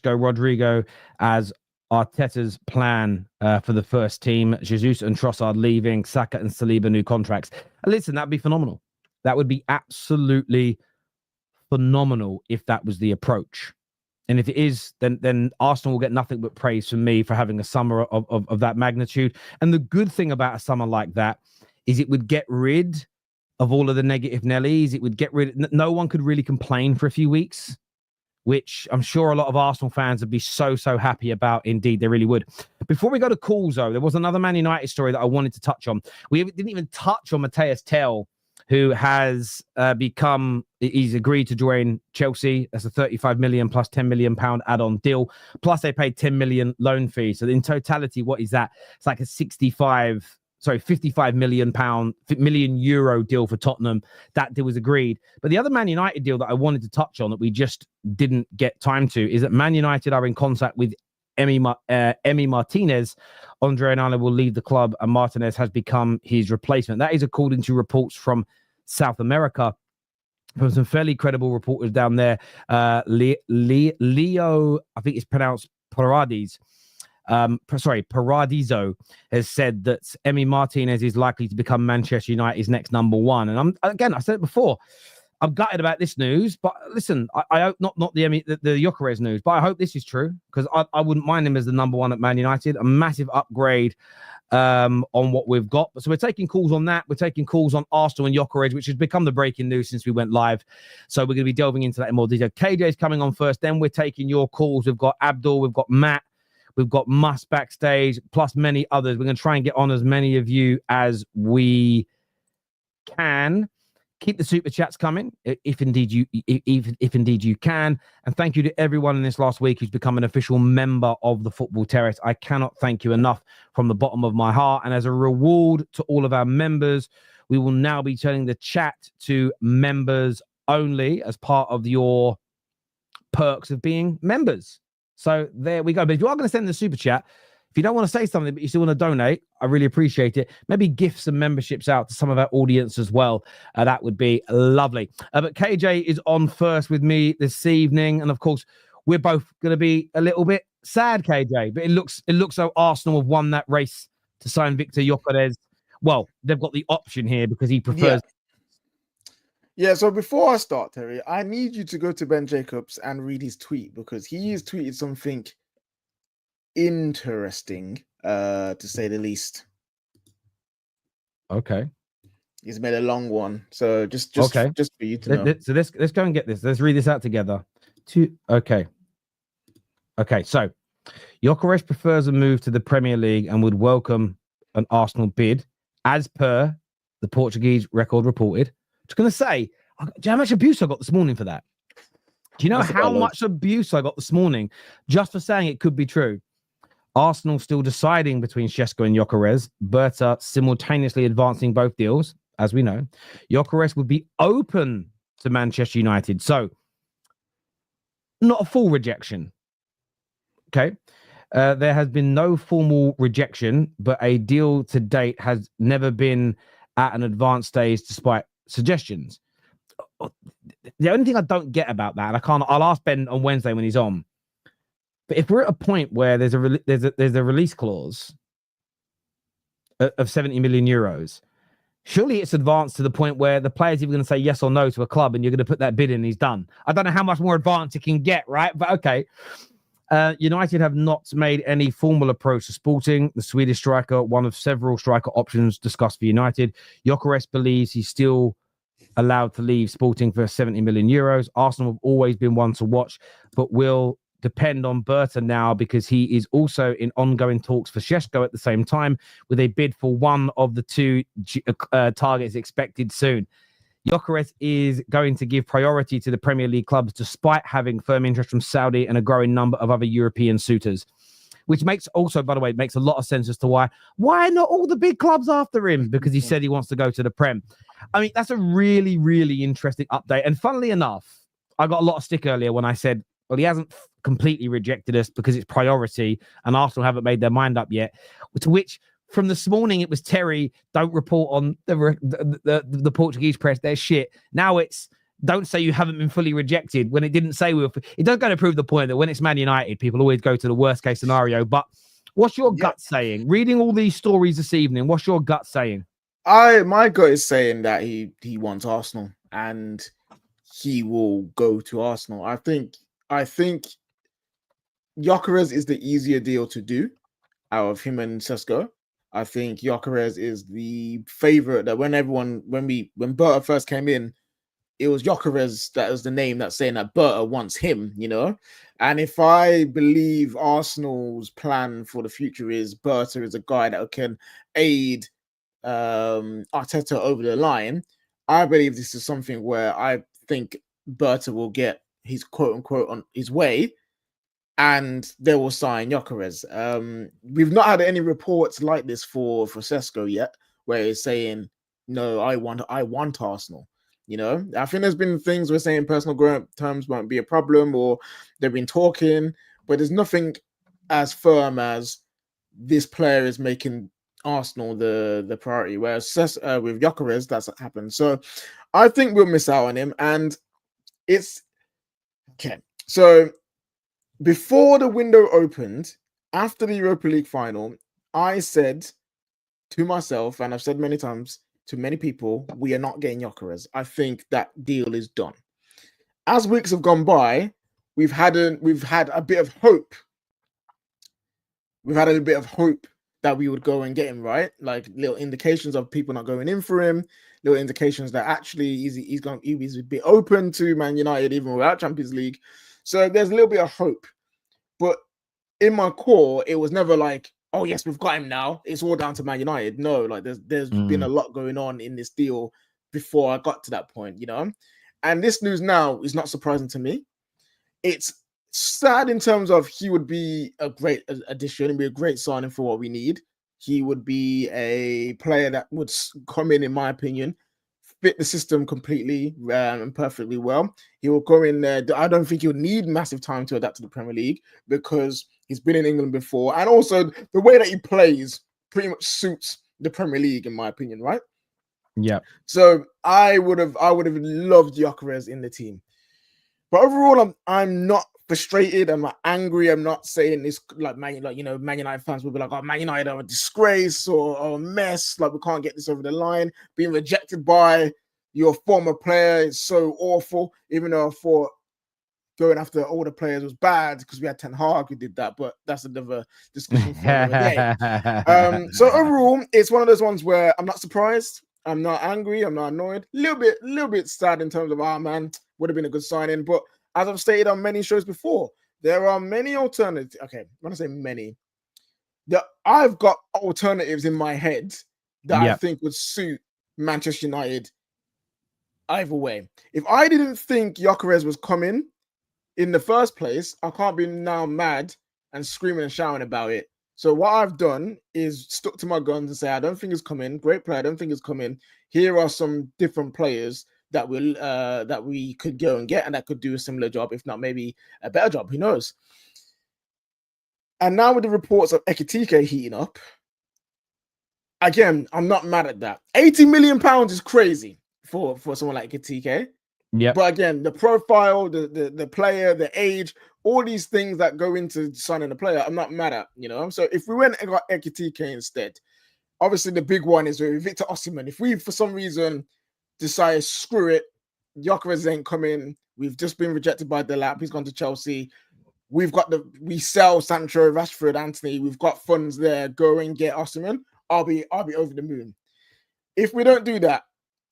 Rodrigo as Arteta's plan for the first team. Jesus and Trossard leaving, Saka and Saliba new contracts. Listen, that'd be phenomenal. That would be absolutely phenomenal if that was the approach. And if it is, then Arsenal will get nothing but praise from me for having a summer of that magnitude. And the good thing about a summer like that is it would get rid of all of the negative Nellies. It would get rid. No one could really complain for a few weeks, which I'm sure a lot of Arsenal fans would be so happy about. Indeed, they really would. Before we go to calls, though, there was another Man United story that I wanted to touch on. We didn't even touch on Matthias Tell, who has he's agreed to join Chelsea. That's a 35 million plus 10 million pound add-on deal. Plus they paid 10 million loan fee. So in totality, what is that? It's like a 55 million euro deal for Tottenham. That deal was agreed. But the other Man United deal that I wanted to touch on that we just didn't get time to is that Man United are in contact with Emi Martinez. Andre Onana will leave the club and Martinez has become his replacement. That is according to reports from South America, from some fairly credible reporters down there. Leo, I think it's pronounced Paradiso, has said that Emi Martinez is likely to become Manchester United's next number one. And I said it before, I'm gutted about this news, but listen, I hope not the Gyokeres news, but I hope this is true because I wouldn't mind him as the number one at Man United. A massive upgrade on what we've got. So we're taking calls on that. We're taking calls on Arsenal and Gyokeres, which has become the breaking news since we went live. So we're going to be delving into that in more detail. KJ is coming on first. Then we're taking your calls. We've got Abdul. We've got Matt. We've got Mus backstage, plus many others. We're going to try and get on as many of you as we can. Keep the super chats coming, if indeed you can. And thank you to everyone in this last week who's become an official member of the Football Terrace. I cannot thank you enough from the bottom of my heart. And as a reward to all of our members, we will now be turning the chat to members only as part of your perks of being members. So there we go. But if you are going to send the super chat, if you don't want to say something, but you still want to donate, I really appreciate it. Maybe gift some memberships out to some of our audience as well. That would be lovely. But KJ is on first with me this evening. And of course, we're both going to be a little bit sad, KJ. But it looks like Arsenal have won that race to sign Victor Gyokeres. Well, they've got the option here because he prefers... Yeah, so before I start, Terry, I need you to go to Ben Jacobs and read his tweet because he has tweeted something interesting, to say the least. Okay. He's made a long one, so just for you to know. So let's go and get this. Let's read this out together. Okay. So Gyokeres prefers a move to the Premier League and would welcome an Arsenal bid, as per the Portuguese record reported. I was going to say, do you know how much abuse I got this morning for that? Do you know how much abuse I got this morning just for saying it could be true? Arsenal still deciding between Šeško and Gyokeres, Berta simultaneously advancing both deals, as we know. Gyokeres would be open to Manchester United. So, not a full rejection. Okay. There has been no formal rejection, but a deal to date has never been at an advanced stage despite suggestions. The only thing I don't get about that, and I'll ask Ben on Wednesday when he's on, but if we're at a point where there's a release clause of 70 million euros, surely it's advanced to the point where the player's either going to say yes or no to a club and you're going to put that bid in and he's done. I don't know how much more advanced it can get, right? But okay. United have not made any formal approach to Sporting. The Swedish striker, one of several striker options discussed for United. Gyokeres believes he's still allowed to leave Sporting for 70 million euros. Arsenal have always been one to watch, but will depend on Berta now because he is also in ongoing talks for Šeško at the same time, with a bid for one of the two targets expected soon. Gyokeres is going to give priority to the Premier League clubs despite having firm interest from Saudi and a growing number of other European suitors, which makes also, by the way, makes a lot of sense as to why not all the big clubs after him, because he said he wants to go to the Prem. I mean, that's a really, really interesting update. And funnily enough, I got a lot of stick earlier when I said, well, he hasn't completely rejected us because it's priority and Arsenal haven't made their mind up yet, to which from this morning, it was Terry, don't report on the Portuguese press, they're shit. Now it's, don't say you haven't been fully rejected when it didn't say we were. It does go to prove the point that when it's Man United, people always go to the worst case scenario. But what's your gut saying? Reading all these stories this evening, what's your gut saying? My gut is saying that he wants Arsenal and he will go to Arsenal. I think Gyokeres is the easier deal to do out of him and Šeško. I think Gyokeres is the favorite that when Berta first came in, it was Gyokeres that was the name that's saying that Berta wants him, you know. And if I believe Arsenal's plan for the future is Berta is a guy that can aid Arteta over the line, I believe this is something where I think Berta will get his quote unquote on his way, and they will sign Gyokeres. We've not had any reports like this for Šeško yet, where it's saying, no, I want Arsenal. You know, I think there's been things we're saying personal growth terms won't be a problem, or they've been talking, but there's nothing as firm as this player is making Arsenal the priority. Whereas with Gyokeres, that's what happened. So I think we'll miss out on him. And it's okay. So before the window opened, after the Europa League final, I said to myself, and I've said many times to many people, we are not getting Gyokeres. I think that deal is done. As weeks have gone by, we've had a bit of hope. We've had a bit of hope that we would go and get him, right? Like little indications of people not going in for him, little indications that actually he's a bit open to Man United even without Champions League. So there's a little bit of hope. But in my core, it was never like, oh yes, we've got him now, it's all down to Man United. No, like there's been a lot going on in this deal before I got to that point, you know. And this news now is not surprising to me. It's sad in terms of he would be a great addition and be a great signing for what we need. He would be a player that would come in my opinion, fit the system completely and perfectly well. He will go in there. I don't think he'll need massive time to adapt to the Premier League because he's been in England before. And also the way that he plays pretty much suits the Premier League, in my opinion, right? Yeah. So I would have loved Gyokeres in the team. But overall, I'm not frustrated. I'm not angry. I'm not saying this Man United fans will be like, oh, Man United are a disgrace or a mess. Like, we can't get this over the line. Being rejected by your former player is so awful. Even though I thought going after all the players was bad because we had Ten Hag who did that, but that's another discussion for another day. So overall, it's one of those ones where I'm not surprised. I'm not angry. I'm not annoyed. A little bit sad in terms of, man, would have been a good signing. But as I've stated on many shows before, there are many alternatives. Okay, when I say many, I've got alternatives in my head that I think would suit Manchester United either way. If I didn't think Gyokeres was coming in the first place, I can't be now mad and screaming and shouting about it. So what I've done is stuck to my guns and say, I don't think it's coming. Great player, I don't think it's coming. Here are some different players that we could go and get and that could do a similar job, if not maybe a better job. Who knows? And now with the reports of Ekitike heating up, again, I'm not mad at that. £80 million is crazy for someone like Ekitike. Yeah. But again, the profile, the player, the age, all these things that go into signing a player, I'm not mad at, you know. So if we went and got Ekitike instead, obviously the big one is Victor Osimhen. If we, for some reason, decide, screw it, Gyokeres ain't coming, we've just been rejected by Delap, he's gone to Chelsea, we sell Sancho, Rashford, Anthony, we've got funds there, go and get Osimhen, I'll be over the moon. If we don't do that,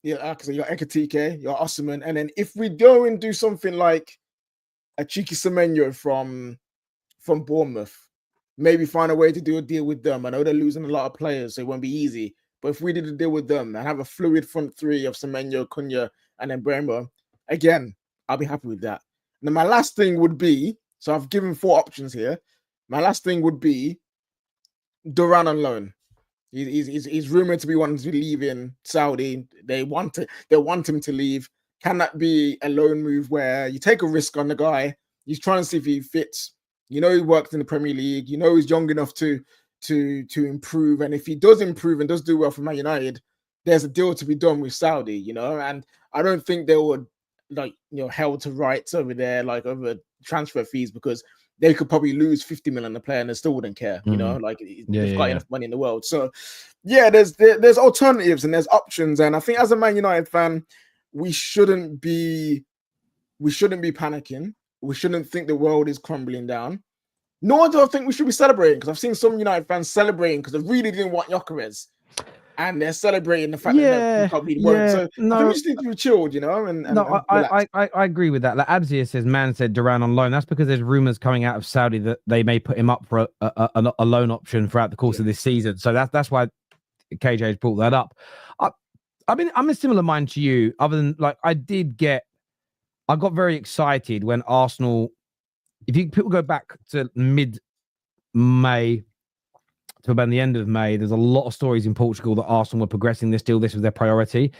yeah, because you're Ekitike, you're Osimhen, and then if we go and do something like a cheeky Semenyo from Bournemouth. Maybe find a way to do a deal with them. I know they're losing a lot of players, so it won't be easy. But if we did a deal with them and have a fluid front three of Semenyo, Cunha, and then Bremo, again, I'll be happy with that. Now, my last thing would be, so I've given 4 options here. My last thing would be Duran on loan. He's rumored to be wanting to leave in Saudi. They want him to leave. Can that be a loan move where you take a risk on the guy? He's trying to see if he fits. You know, he worked in the Premier League. You know, he's young enough to improve. And if he does improve and does do well for Man United, there's a deal to be done with Saudi, you know. And I don't think they would, like, you know, held to rights over there, like over transfer fees, because they could probably lose 50 million on the player and they still wouldn't care, you know, like they've got enough money in the world. So yeah, there's alternatives and there's options. And I think as a Man United fan, we shouldn't be panicking. We shouldn't think the world is crumbling down. Nor do I think we should be celebrating, because I've seen some United fans celebrating because they really didn't want Gyökeres, and they're celebrating the fact that they probably won't. So I think we just need to be chilled, you know. I agree with that. Like Abzia says, man said Duran on loan. That's because there's rumors coming out of Saudi that they may put him up for a loan option throughout the course of this season. So that's why KJ's brought that up. I'm a similar mind to you, other than like I got very excited when Arsenal, if people go back to mid-May to about the end of May, there's a lot of stories in Portugal that Arsenal were progressing this deal. This was their priority.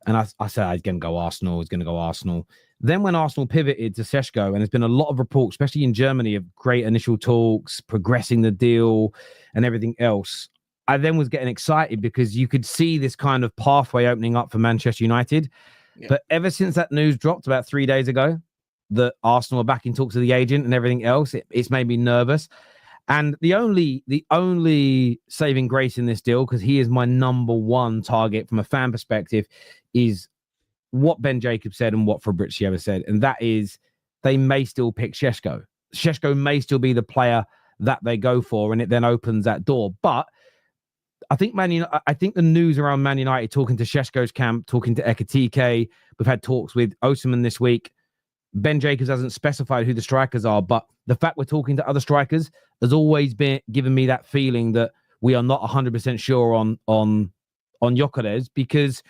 And I said, I was going to go Arsenal. Then when Arsenal pivoted to Šeško, and there's been a lot of reports, especially in Germany, of great initial talks, progressing the deal and everything else, I then was getting excited because you could see this kind of pathway opening up for Manchester United. Yeah. But ever since that news dropped about 3 days ago, that Arsenal are back in talks with the agent and everything else, it's made me nervous. And the only saving grace in this deal, because he is my number one target from a fan perspective, is what Ben Jacobs said and what Fabrizio said. And that is they may still pick Šeško. Šeško may still be the player that they go for, and it then opens that door. But I think the news around Man United talking to Šeško's camp, talking to Ekitike, we've had talks with Osimhen this week. Ben Jacobs hasn't specified who the strikers are, but the fact we're talking to other strikers has always been giving me that feeling that we are not 100% sure on Gyokeres, because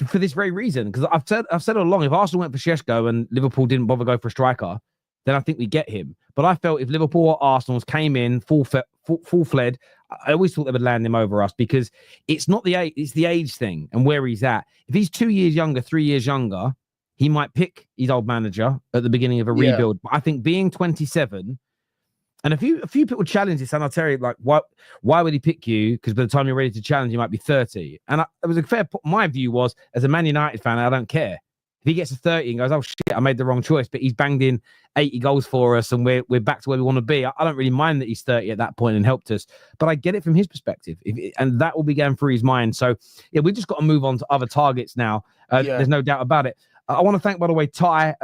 for this very reason. Because I've said all along, if Arsenal went for Šeško and Liverpool didn't bother go for a striker, then I think we get him. But I felt if Liverpool or Arsenal came in full-fledged, I always thought they would land him over us, because it's not the age, it's the age thing and where he's at. If he's 2 years younger, 3 years younger, he might pick his old manager at the beginning of a rebuild. But I think being 27, and a few people challenge this, and I'll tell you, like, why would he pick you? Because by the time you're ready to challenge, you might be 30. And it was a fair. My view was, as a Man United fan, I don't care. If he gets to 30 and goes, oh shit, I made the wrong choice, but he's banged in 80 goals for us and we're back to where we want to be. I don't really mind that he's 30 at that point and helped us, but I get it from his perspective, and that will be going through his mind. So yeah, we've just got to move on to other targets now. There's no doubt about it. I want to thank, by the way, Ty.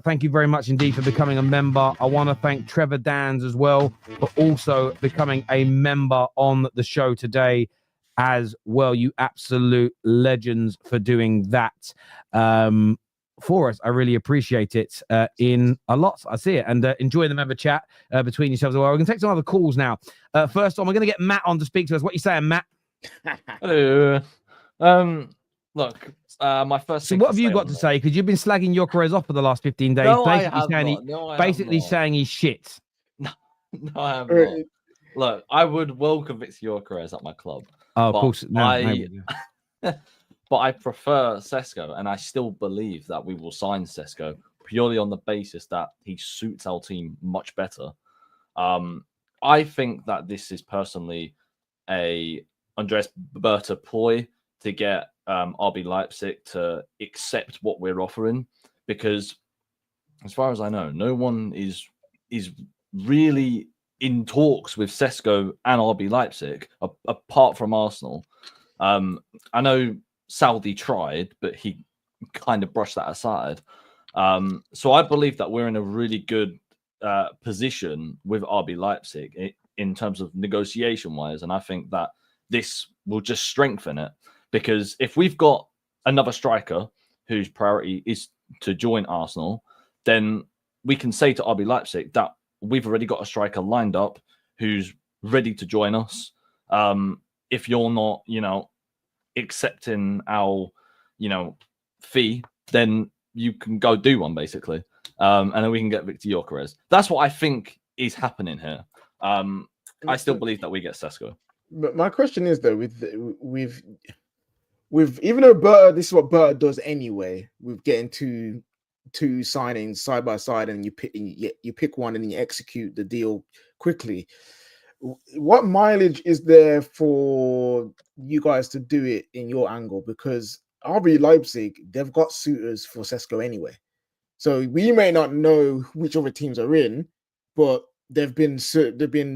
Thank you very much indeed for becoming a member. I want to thank Trevor Dans as well for also becoming a member on the show today as well. You absolute legends for doing that for us. I really appreciate it in a lot. I see it. And enjoy the member chat between yourselves as well. We're going to take some other calls now. First on, we're going to get Matt on to speak to us. What are you saying, Matt? Hello. Look, my first. So what have you got to say? Because you've been slagging Gyokeres off for the last 15 days. No, basically saying he's shit. No, I have not. Look, I would welcome Gyokeres at my club. Oh, of course. But I prefer Šeško, and I still believe that we will sign Šeško purely on the basis that he suits our team much better. I think that this is personally a Andreas Berta ploy to get RB Leipzig to accept what we're offering, because as far as I know, no one is really in talks with Šeško and RB Leipzig apart from Arsenal. I know Saudi tried, but he kind of brushed that aside. So I believe that we're in a really good position with RB Leipzig in terms of negotiation-wise, and I think that this will just strengthen it, because if we've got another striker whose priority is to join Arsenal, then we can say to RB Leipzig that we've already got a striker lined up who's ready to join us. If you're not, accepting our, fee, then you can go do one basically, and then we can get Victor Gyokeres. That's what I think is happening here. I still believe that we get Šeško. But my question is though, with even though Berta, this is what Berta does anyway, with getting two signings side by side, and you pick one and you execute the deal quickly. What mileage is there for you guys to do it in your angle? Because RB Leipzig, they've got suitors for Šeško anyway. So we may not know which other teams are in, but there've been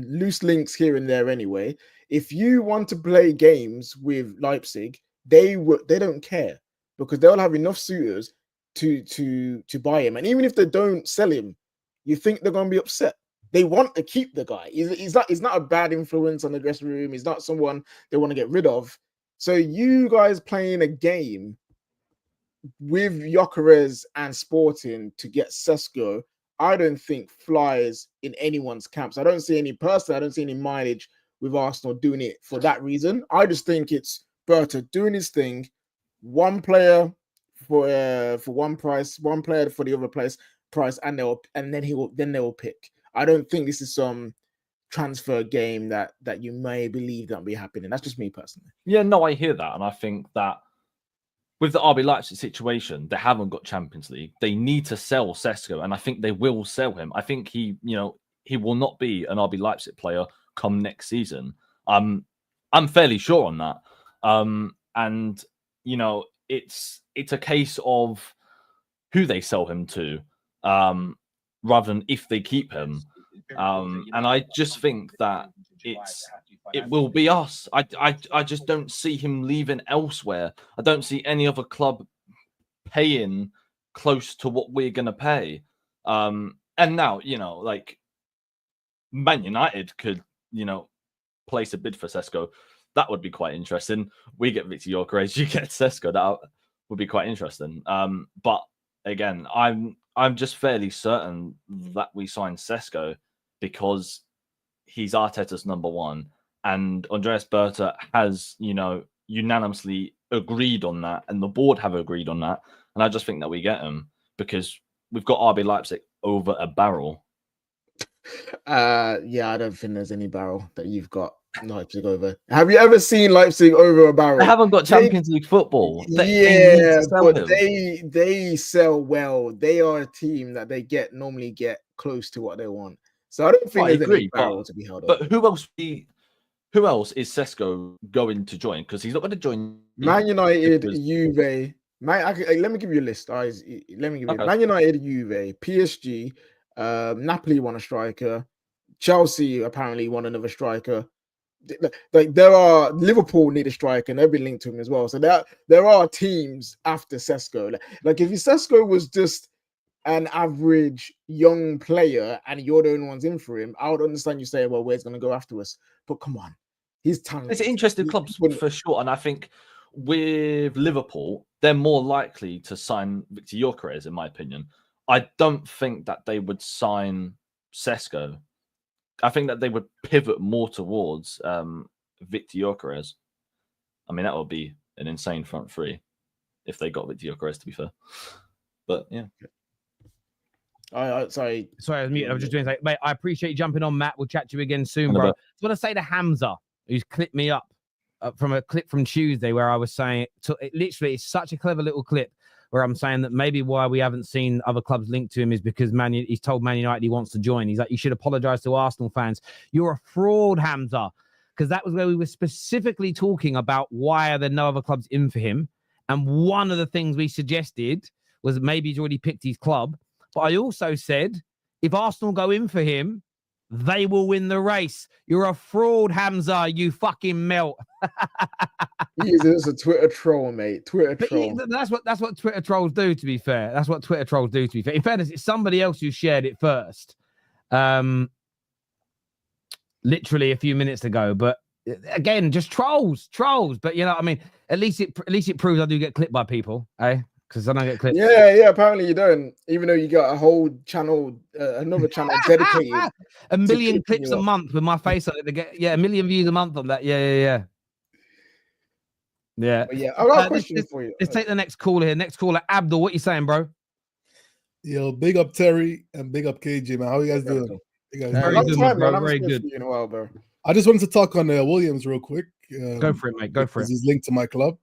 loose links here and there anyway. If you want to play games with Leipzig, they don't care, because they'll have enough suitors to buy him. And even if they don't sell him, you think they're going to be upset. They want to keep the guy. He's not a bad influence on the dressing room. He's not someone they want to get rid of. So you guys playing a game with Gyokeres and Sporting to get Šeško, I don't think flies in anyone's camps. I don't see any mileage with Arsenal doing it for that reason. I just think it's Berta doing his thing, one player for one price, one player for the other price, and then they will pick. I don't think this is some transfer game that you may believe that will be happening. That's just me personally. Yeah, no, I hear that, and I think that with the RB Leipzig situation, they haven't got Champions League. They need to sell Šeško, and I think they will sell him. I think he will not be an RB Leipzig player come next season. I'm fairly sure on that. And it's a case of who they sell him to, rather than if they keep him. And I just think that it will be us. I just don't see him leaving elsewhere. I don't see any other club paying close to what we're going to pay. And now, like Man United could, place a bid for Šeško. That would be quite interesting. We get Victor Gyokeres, you get Šeško. That would be quite interesting. But again, I'm just fairly certain that we sign Šeško because he's Arteta's number one, and Andreas Berta has, unanimously agreed on that, and the board have agreed on that. And I just think that we get him because we've got RB Leipzig over a barrel. Yeah, I don't think there's any barrel that you've got Leipzig over. Have you ever seen Leipzig over a barrel? They haven't got Champions League football. They sell well. They are a team that they normally get close to what they want. So I don't think there's any barrel to be held over. But who else is Šeško going to join? Because he's not going to join Man United, Juve. Let me give you a list. Man United, Juve, PSG, Napoli won a striker. Chelsea apparently won another striker. Like Liverpool need a striker, and they've been linked to him as well. So there are teams after Šeško. Like if Šeško was just an average young player and you're the only ones in for him, I would understand you say, well, where's going to go after us? But come on, he's talented. It's interesting clubs for sure, and I think with Liverpool, they're more likely to sign Victor Gyokeres, in my opinion. I don't think that they would sign Šeško. I think that they would pivot more towards Victor Gyokeres. I mean, that would be an insane front three if they got Victor Gyokeres, to be fair. But yeah. Sorry, I was muted. I was just doing like, mate, I appreciate you jumping on, Matt. We'll chat to you again soon, bro. I just want to say to Hamza, who's clipped me up from a clip from Tuesday where I was saying, it's such a clever little clip where I'm saying that maybe why we haven't seen other clubs linked to him is because he's told Man United he wants to join. He's like, you should apologize to Arsenal fans. You're a fraud, Hamza, because that was where we were specifically talking about why are there no other clubs in for him. And one of the things we suggested was maybe he's already picked his club. But I also said, if Arsenal go in for him, they will win the race. You're a fraud, Hamza. You fucking melt. He's a Twitter troll, mate. Troll. That's what Twitter trolls do, to be fair. That's what Twitter trolls do, to be fair. In fairness, it's somebody else who shared it first. Literally a few minutes ago. But again, just trolls. But I mean, at least it proves I do get clipped by people, eh? Because I don't get clips. Yeah. Apparently you don't, even though you got a whole channel, another channel dedicated. A million clips a month with my face on it. They get 1 million views a month on that. Yeah. But yeah, I got a question for you. Let's take the next caller here. Next caller, Abdul. What you saying, bro? Yo, big up Terry and big up KJ, man. How you guys doing? You guys Very good, bro. Very good. In a while, bro. I just wanted to talk on Williams real quick. Go for it, mate. Go for it. He's linked to my club.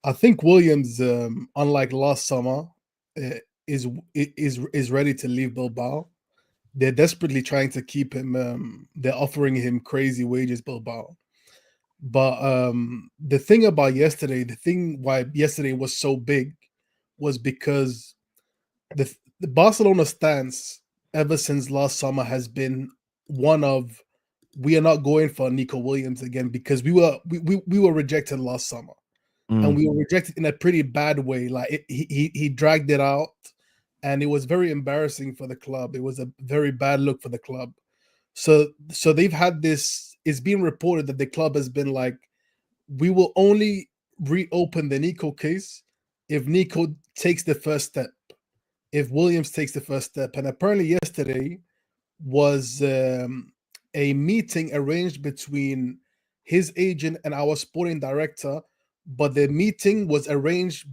I think Williams, unlike last summer, is ready to leave Bilbao. They're desperately trying to keep him. They're offering him crazy wages, Bilbao. But the thing about yesterday, why yesterday was so big, was because the Barcelona stance ever since last summer has been one of, we are not going for Nico Williams again, because we were rejected last summer. And we were rejected in a pretty bad way. Like he dragged it out, and it was very embarrassing for the club. It was a very bad look for the club. So they've had this. It's been reported that the club has been like, we will only reopen the Nico case if Nico takes the first step, if Williams takes the first step. And apparently yesterday was a meeting arranged between his agent and our sporting director. But the meeting was arranged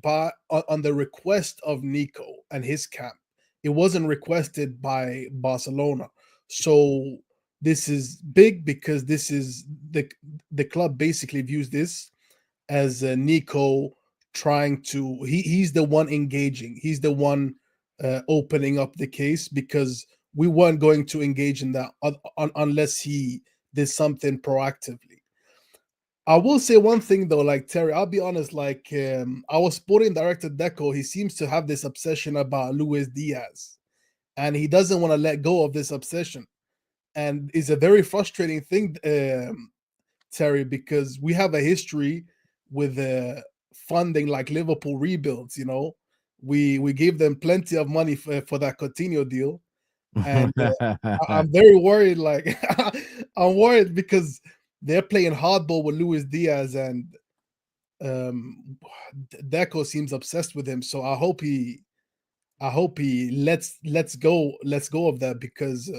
on the request of Nico and his camp. It wasn't requested by Barcelona. So this is big, because this is the club basically views this as Nico trying to, he's the one engaging. He's the one opening up the case, because we weren't going to engage in that unless he did something proactively. I will say one thing though, like Terry, I'll be honest, like our sporting director Deco, he seems to have this obsession about Luis Diaz, and he doesn't want to let go of this obsession. And it's a very frustrating thing, Terry, because we have a history with funding like Liverpool rebuilds. You know, we gave them plenty of money for that Coutinho deal, and I'm very worried. Like I'm worried because they're playing hardball with Luis Diaz, and Deco seems obsessed with him. So I hope he lets go of that, because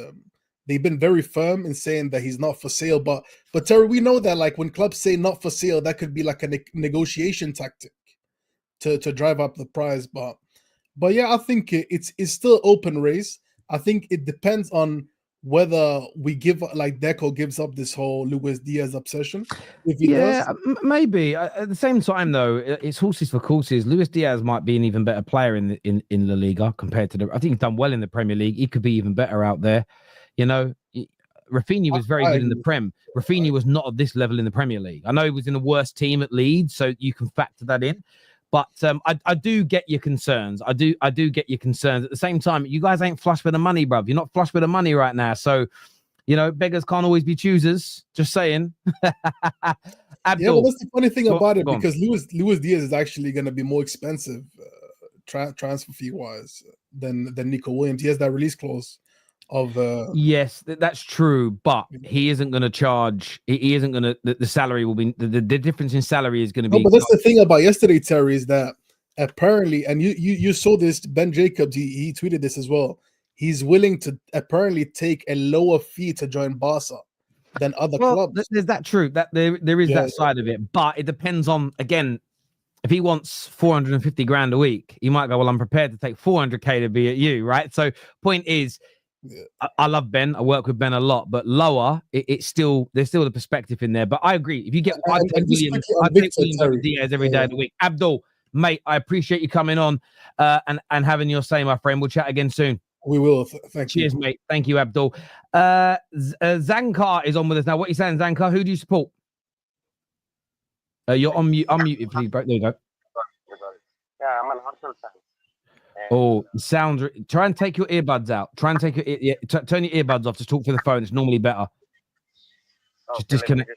they've been very firm in saying that he's not for sale. But Terry, we know that like when clubs say not for sale, that could be like a negotiation tactic to drive up the price. But yeah, I think it's still open race. I think it depends on whether we give, like Deco gives up this whole Luis Diaz obsession. If he does, maybe. At the same time, though, it's horses for courses. Luis Diaz might be an even better player in La Liga compared to I think he's done well in the Premier League. He could be even better out there. You know, Rafinha was very good in the Prem. Rafinha was not at this level in the Premier League. I know he was in the worst team at Leeds, so you can factor that in. But I do get your concerns. I do get your concerns. At the same time, you guys ain't flush with the money, bruv. You're not flush with the money right now. So, you know, beggars can't always be choosers. Just saying. Abdul, yeah, well, that's the funny thing about it, because Luis Diaz is actually going to be more expensive transfer fee wise than Nico Williams. He has that release clause of yes, that's true, but he isn't going to charge. He isn't going to. The salary will be the difference in salary is going to be. No, but that's the thing about yesterday, Terry, is that apparently, and you saw this. Ben Jacobs, he tweeted this as well. He's willing to apparently take a lower fee to join Barca than other clubs. There's that true. That there is that side of it, but it depends on, again, if he wants 450 grand a week, he might go, well, I'm prepared to take 400k to be at you, right? So point is. Yeah. I love Ben. I work with Ben a lot, but lower, it's still, there's still the perspective in there. But I agree. If you get, I take Williams over Diaz every day of the week. Abdul, mate, I appreciate you coming on and having your say, my friend. We'll chat again soon. We will. Thank you. Cheers, mate. Thank you, Abdul. Zankar is on with us now. What are you saying, Zankar? Who do you support? You're on mute. Unmuted, please, bro. There you go. Yeah, I'm an Arsenal fan. Oh, sounds. Try and take your earbuds out. Try and take your turn your earbuds off. Just talk through the phone. It's normally better. Just disconnect.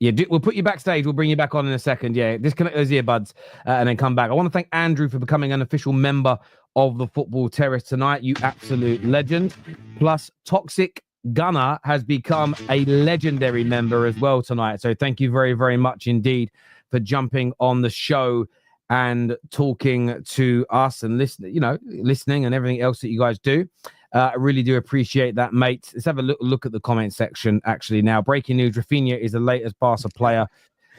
Yeah, we'll put you backstage. We'll bring you back on in a second. Yeah, disconnect those earbuds and then come back. I want to thank Andrew for becoming an official member of the Football Terrace tonight. You absolute legend. Plus, Toxic Gunner has become a legendary member as well tonight. So thank you very, very much indeed for jumping on the show and talking to us and listening and everything else that you guys do. I really do appreciate that, mate. Let's have a look at the comment section actually now. Breaking news: Rafinha is the latest Barca player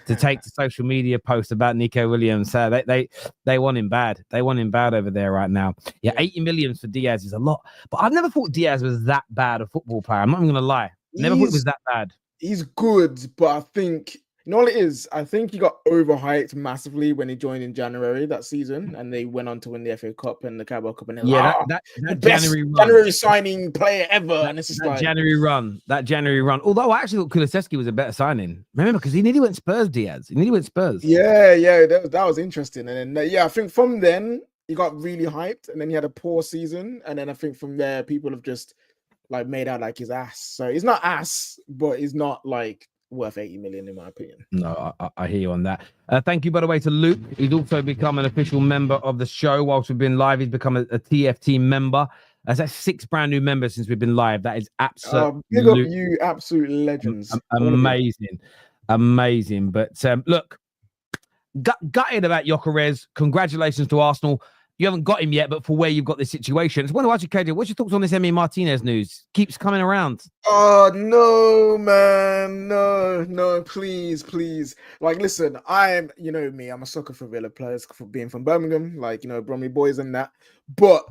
to take to social media post about Nico Williams. They want him bad. They want him bad over there right now. Yeah, 80 million for Diaz is a lot, but I've never thought Diaz was that bad a football player. I'm not even gonna lie. Never thought it was that bad. He's good, but I think all it is. I think he got overhyped massively when he joined in January that season, and they went on to win the FA Cup and the Carabao Cup. And that the best January signing player ever. And it's just that like January run. Although I actually thought Kulusevski was a better signing. Remember, because he nearly went Spurs. Diaz. He nearly went Spurs. Yeah, that was interesting. And then I think from then he got really hyped, and then he had a poor season, and then I think from there people have just like made out like he's ass. So he's not ass, but he's not like worth 80 million in my opinion. No, I hear you on that. Thank you, by the way, to Luke. He's also become an official member of the show whilst we've been live. He's become a TFT member. That's 6 brand new members since we've been live. That is absolutely big up you, absolute legends. Amazing. But look, gutted about Gyokeres. Congratulations to Arsenal. You haven't got him yet, but for where you've got this situation. So I want to ask you, KJ, what's your thoughts on this Emiliano Martínez news? Keeps coming around. Oh, no, man. No, please. Like, listen, you know me, I'm a sucker for Villa players, for being from Birmingham, like, Bromley boys and that. But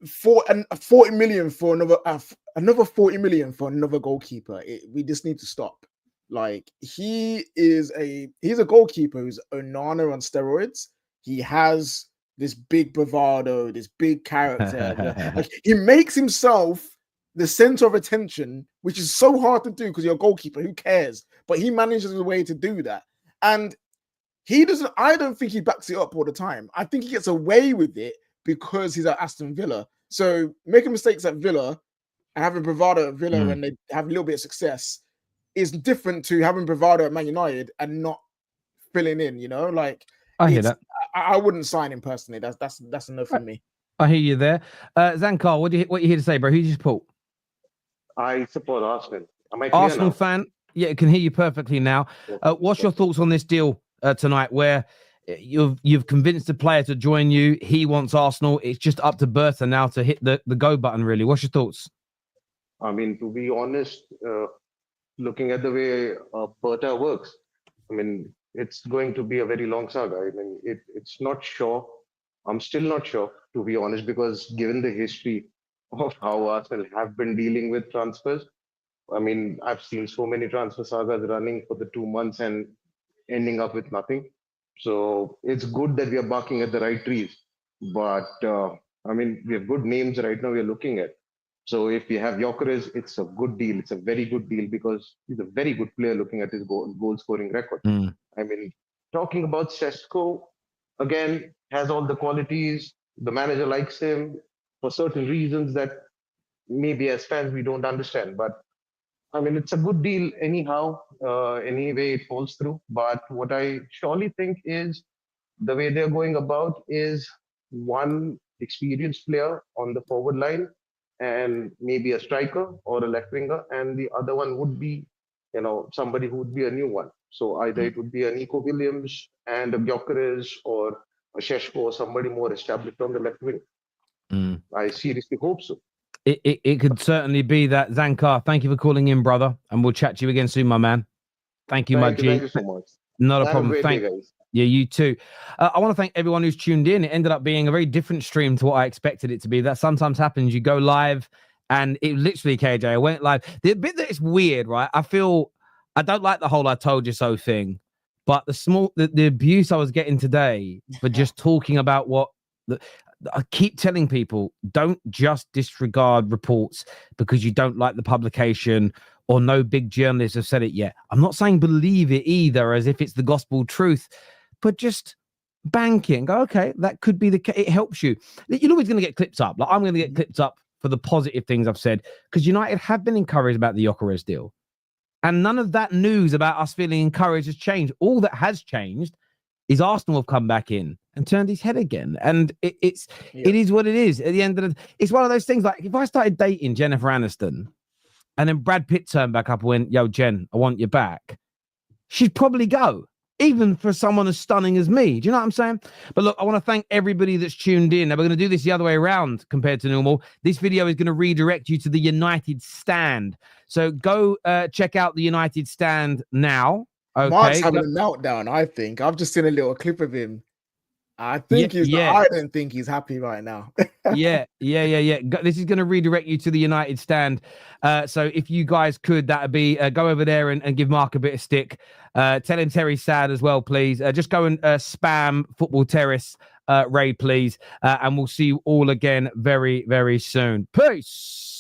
for 40 million for another 40 million for another goalkeeper, we just need to stop. Like, he's a goalkeeper who's Onana on steroids. He has this big bravado, this big character. Like, he makes himself the center of attention, which is so hard to do because you're a goalkeeper. Who cares? But he manages a way to do that. And I don't think he backs it up all the time. I think he gets away with it because he's at Aston Villa. So making mistakes at Villa and having bravado at Villa and they have a little bit of success is different to having bravado at Man United and not filling in, Like, I hear that. I wouldn't sign him personally. That's enough for me. I hear you there. Zankar, what you here to say, bro? Who do you support? I support Arsenal. Am I Arsenal fan? Yeah, I can hear you perfectly now. What's your thoughts on this deal tonight where you've convinced the player to join you? He wants Arsenal. It's just up to Bertha now to hit the go button, really. What's your thoughts? I mean, to be honest, looking at the way Bertha works, I mean, it's going to be a very long saga. I mean, it's not sure. I'm still not sure, to be honest, because given the history of how Arsenal have been dealing with transfers, I mean, I've seen so many transfer sagas running for the 2 months and ending up with nothing. So it's good that we are barking at the right trees. But, I mean, we have good names right now we're looking at. So if we have Gyökeres, it's a good deal. It's a very good deal because he's a very good player looking at his goal scoring record. I mean, talking about Šeško, again, has all the qualities. The manager likes him for certain reasons that maybe as fans we don't understand. But I mean, it's a good deal anyhow, any way it falls through. But what I surely think is the way they're going about is one experienced player on the forward line and maybe a striker or a left winger, and the other one would be, somebody who would be a new one. So either it would be a Nico Williams and a Gyokeres or a Šeško or somebody more established on the left wing. I seriously hope so. It could certainly be that. Zankar, thank you for calling in, brother, and we'll chat to you again soon, my man. Thank you, my G. Thank you so much. Not a problem. Have a great day, guys. Yeah, you too. I want to thank everyone who's tuned in. It ended up being a very different stream to what I expected it to be. That sometimes happens. You go live, and it literally, KJ, I went live. The bit that is weird, right? I don't like the whole "I told you so" thing, but the abuse I was getting today for just talking about I keep telling people, don't just disregard reports because you don't like the publication or no big journalists have said it yet. I'm not saying believe it either as if it's the gospel truth, but just bank it and go, okay, that could be the case. It helps you. You're always going to get clipped up. Like, I'm going to get clipped up for the positive things I've said because United have been encouraged about the Gyökeres deal. And none of that news about us feeling encouraged has changed. All that has changed is Arsenal have come back in and turned his head again. And it is what it is. At the end of it's one of those things like if I started dating Jennifer Aniston and then Brad Pitt turned back up and went, yo, Jen, I want you back, she'd probably go. even for someone as stunning as me. Do you know what I'm saying? But look, I want to thank everybody that's tuned in. Now, we're going to do this the other way around compared to normal. This video is going to redirect you to the United Stand. So go check out the United Stand now. Okay. Mark's having a meltdown, I think. I've just seen a little clip of him. I think I don't think he's happy right now. Yeah. This is going to redirect you to the United Stand. So if you guys could, that'd be go over there and give Mark a bit of stick. Tell him Terry's sad as well, please. Just go and spam Football Terrace, Ray, please. And we'll see you all again very, very soon. Peace.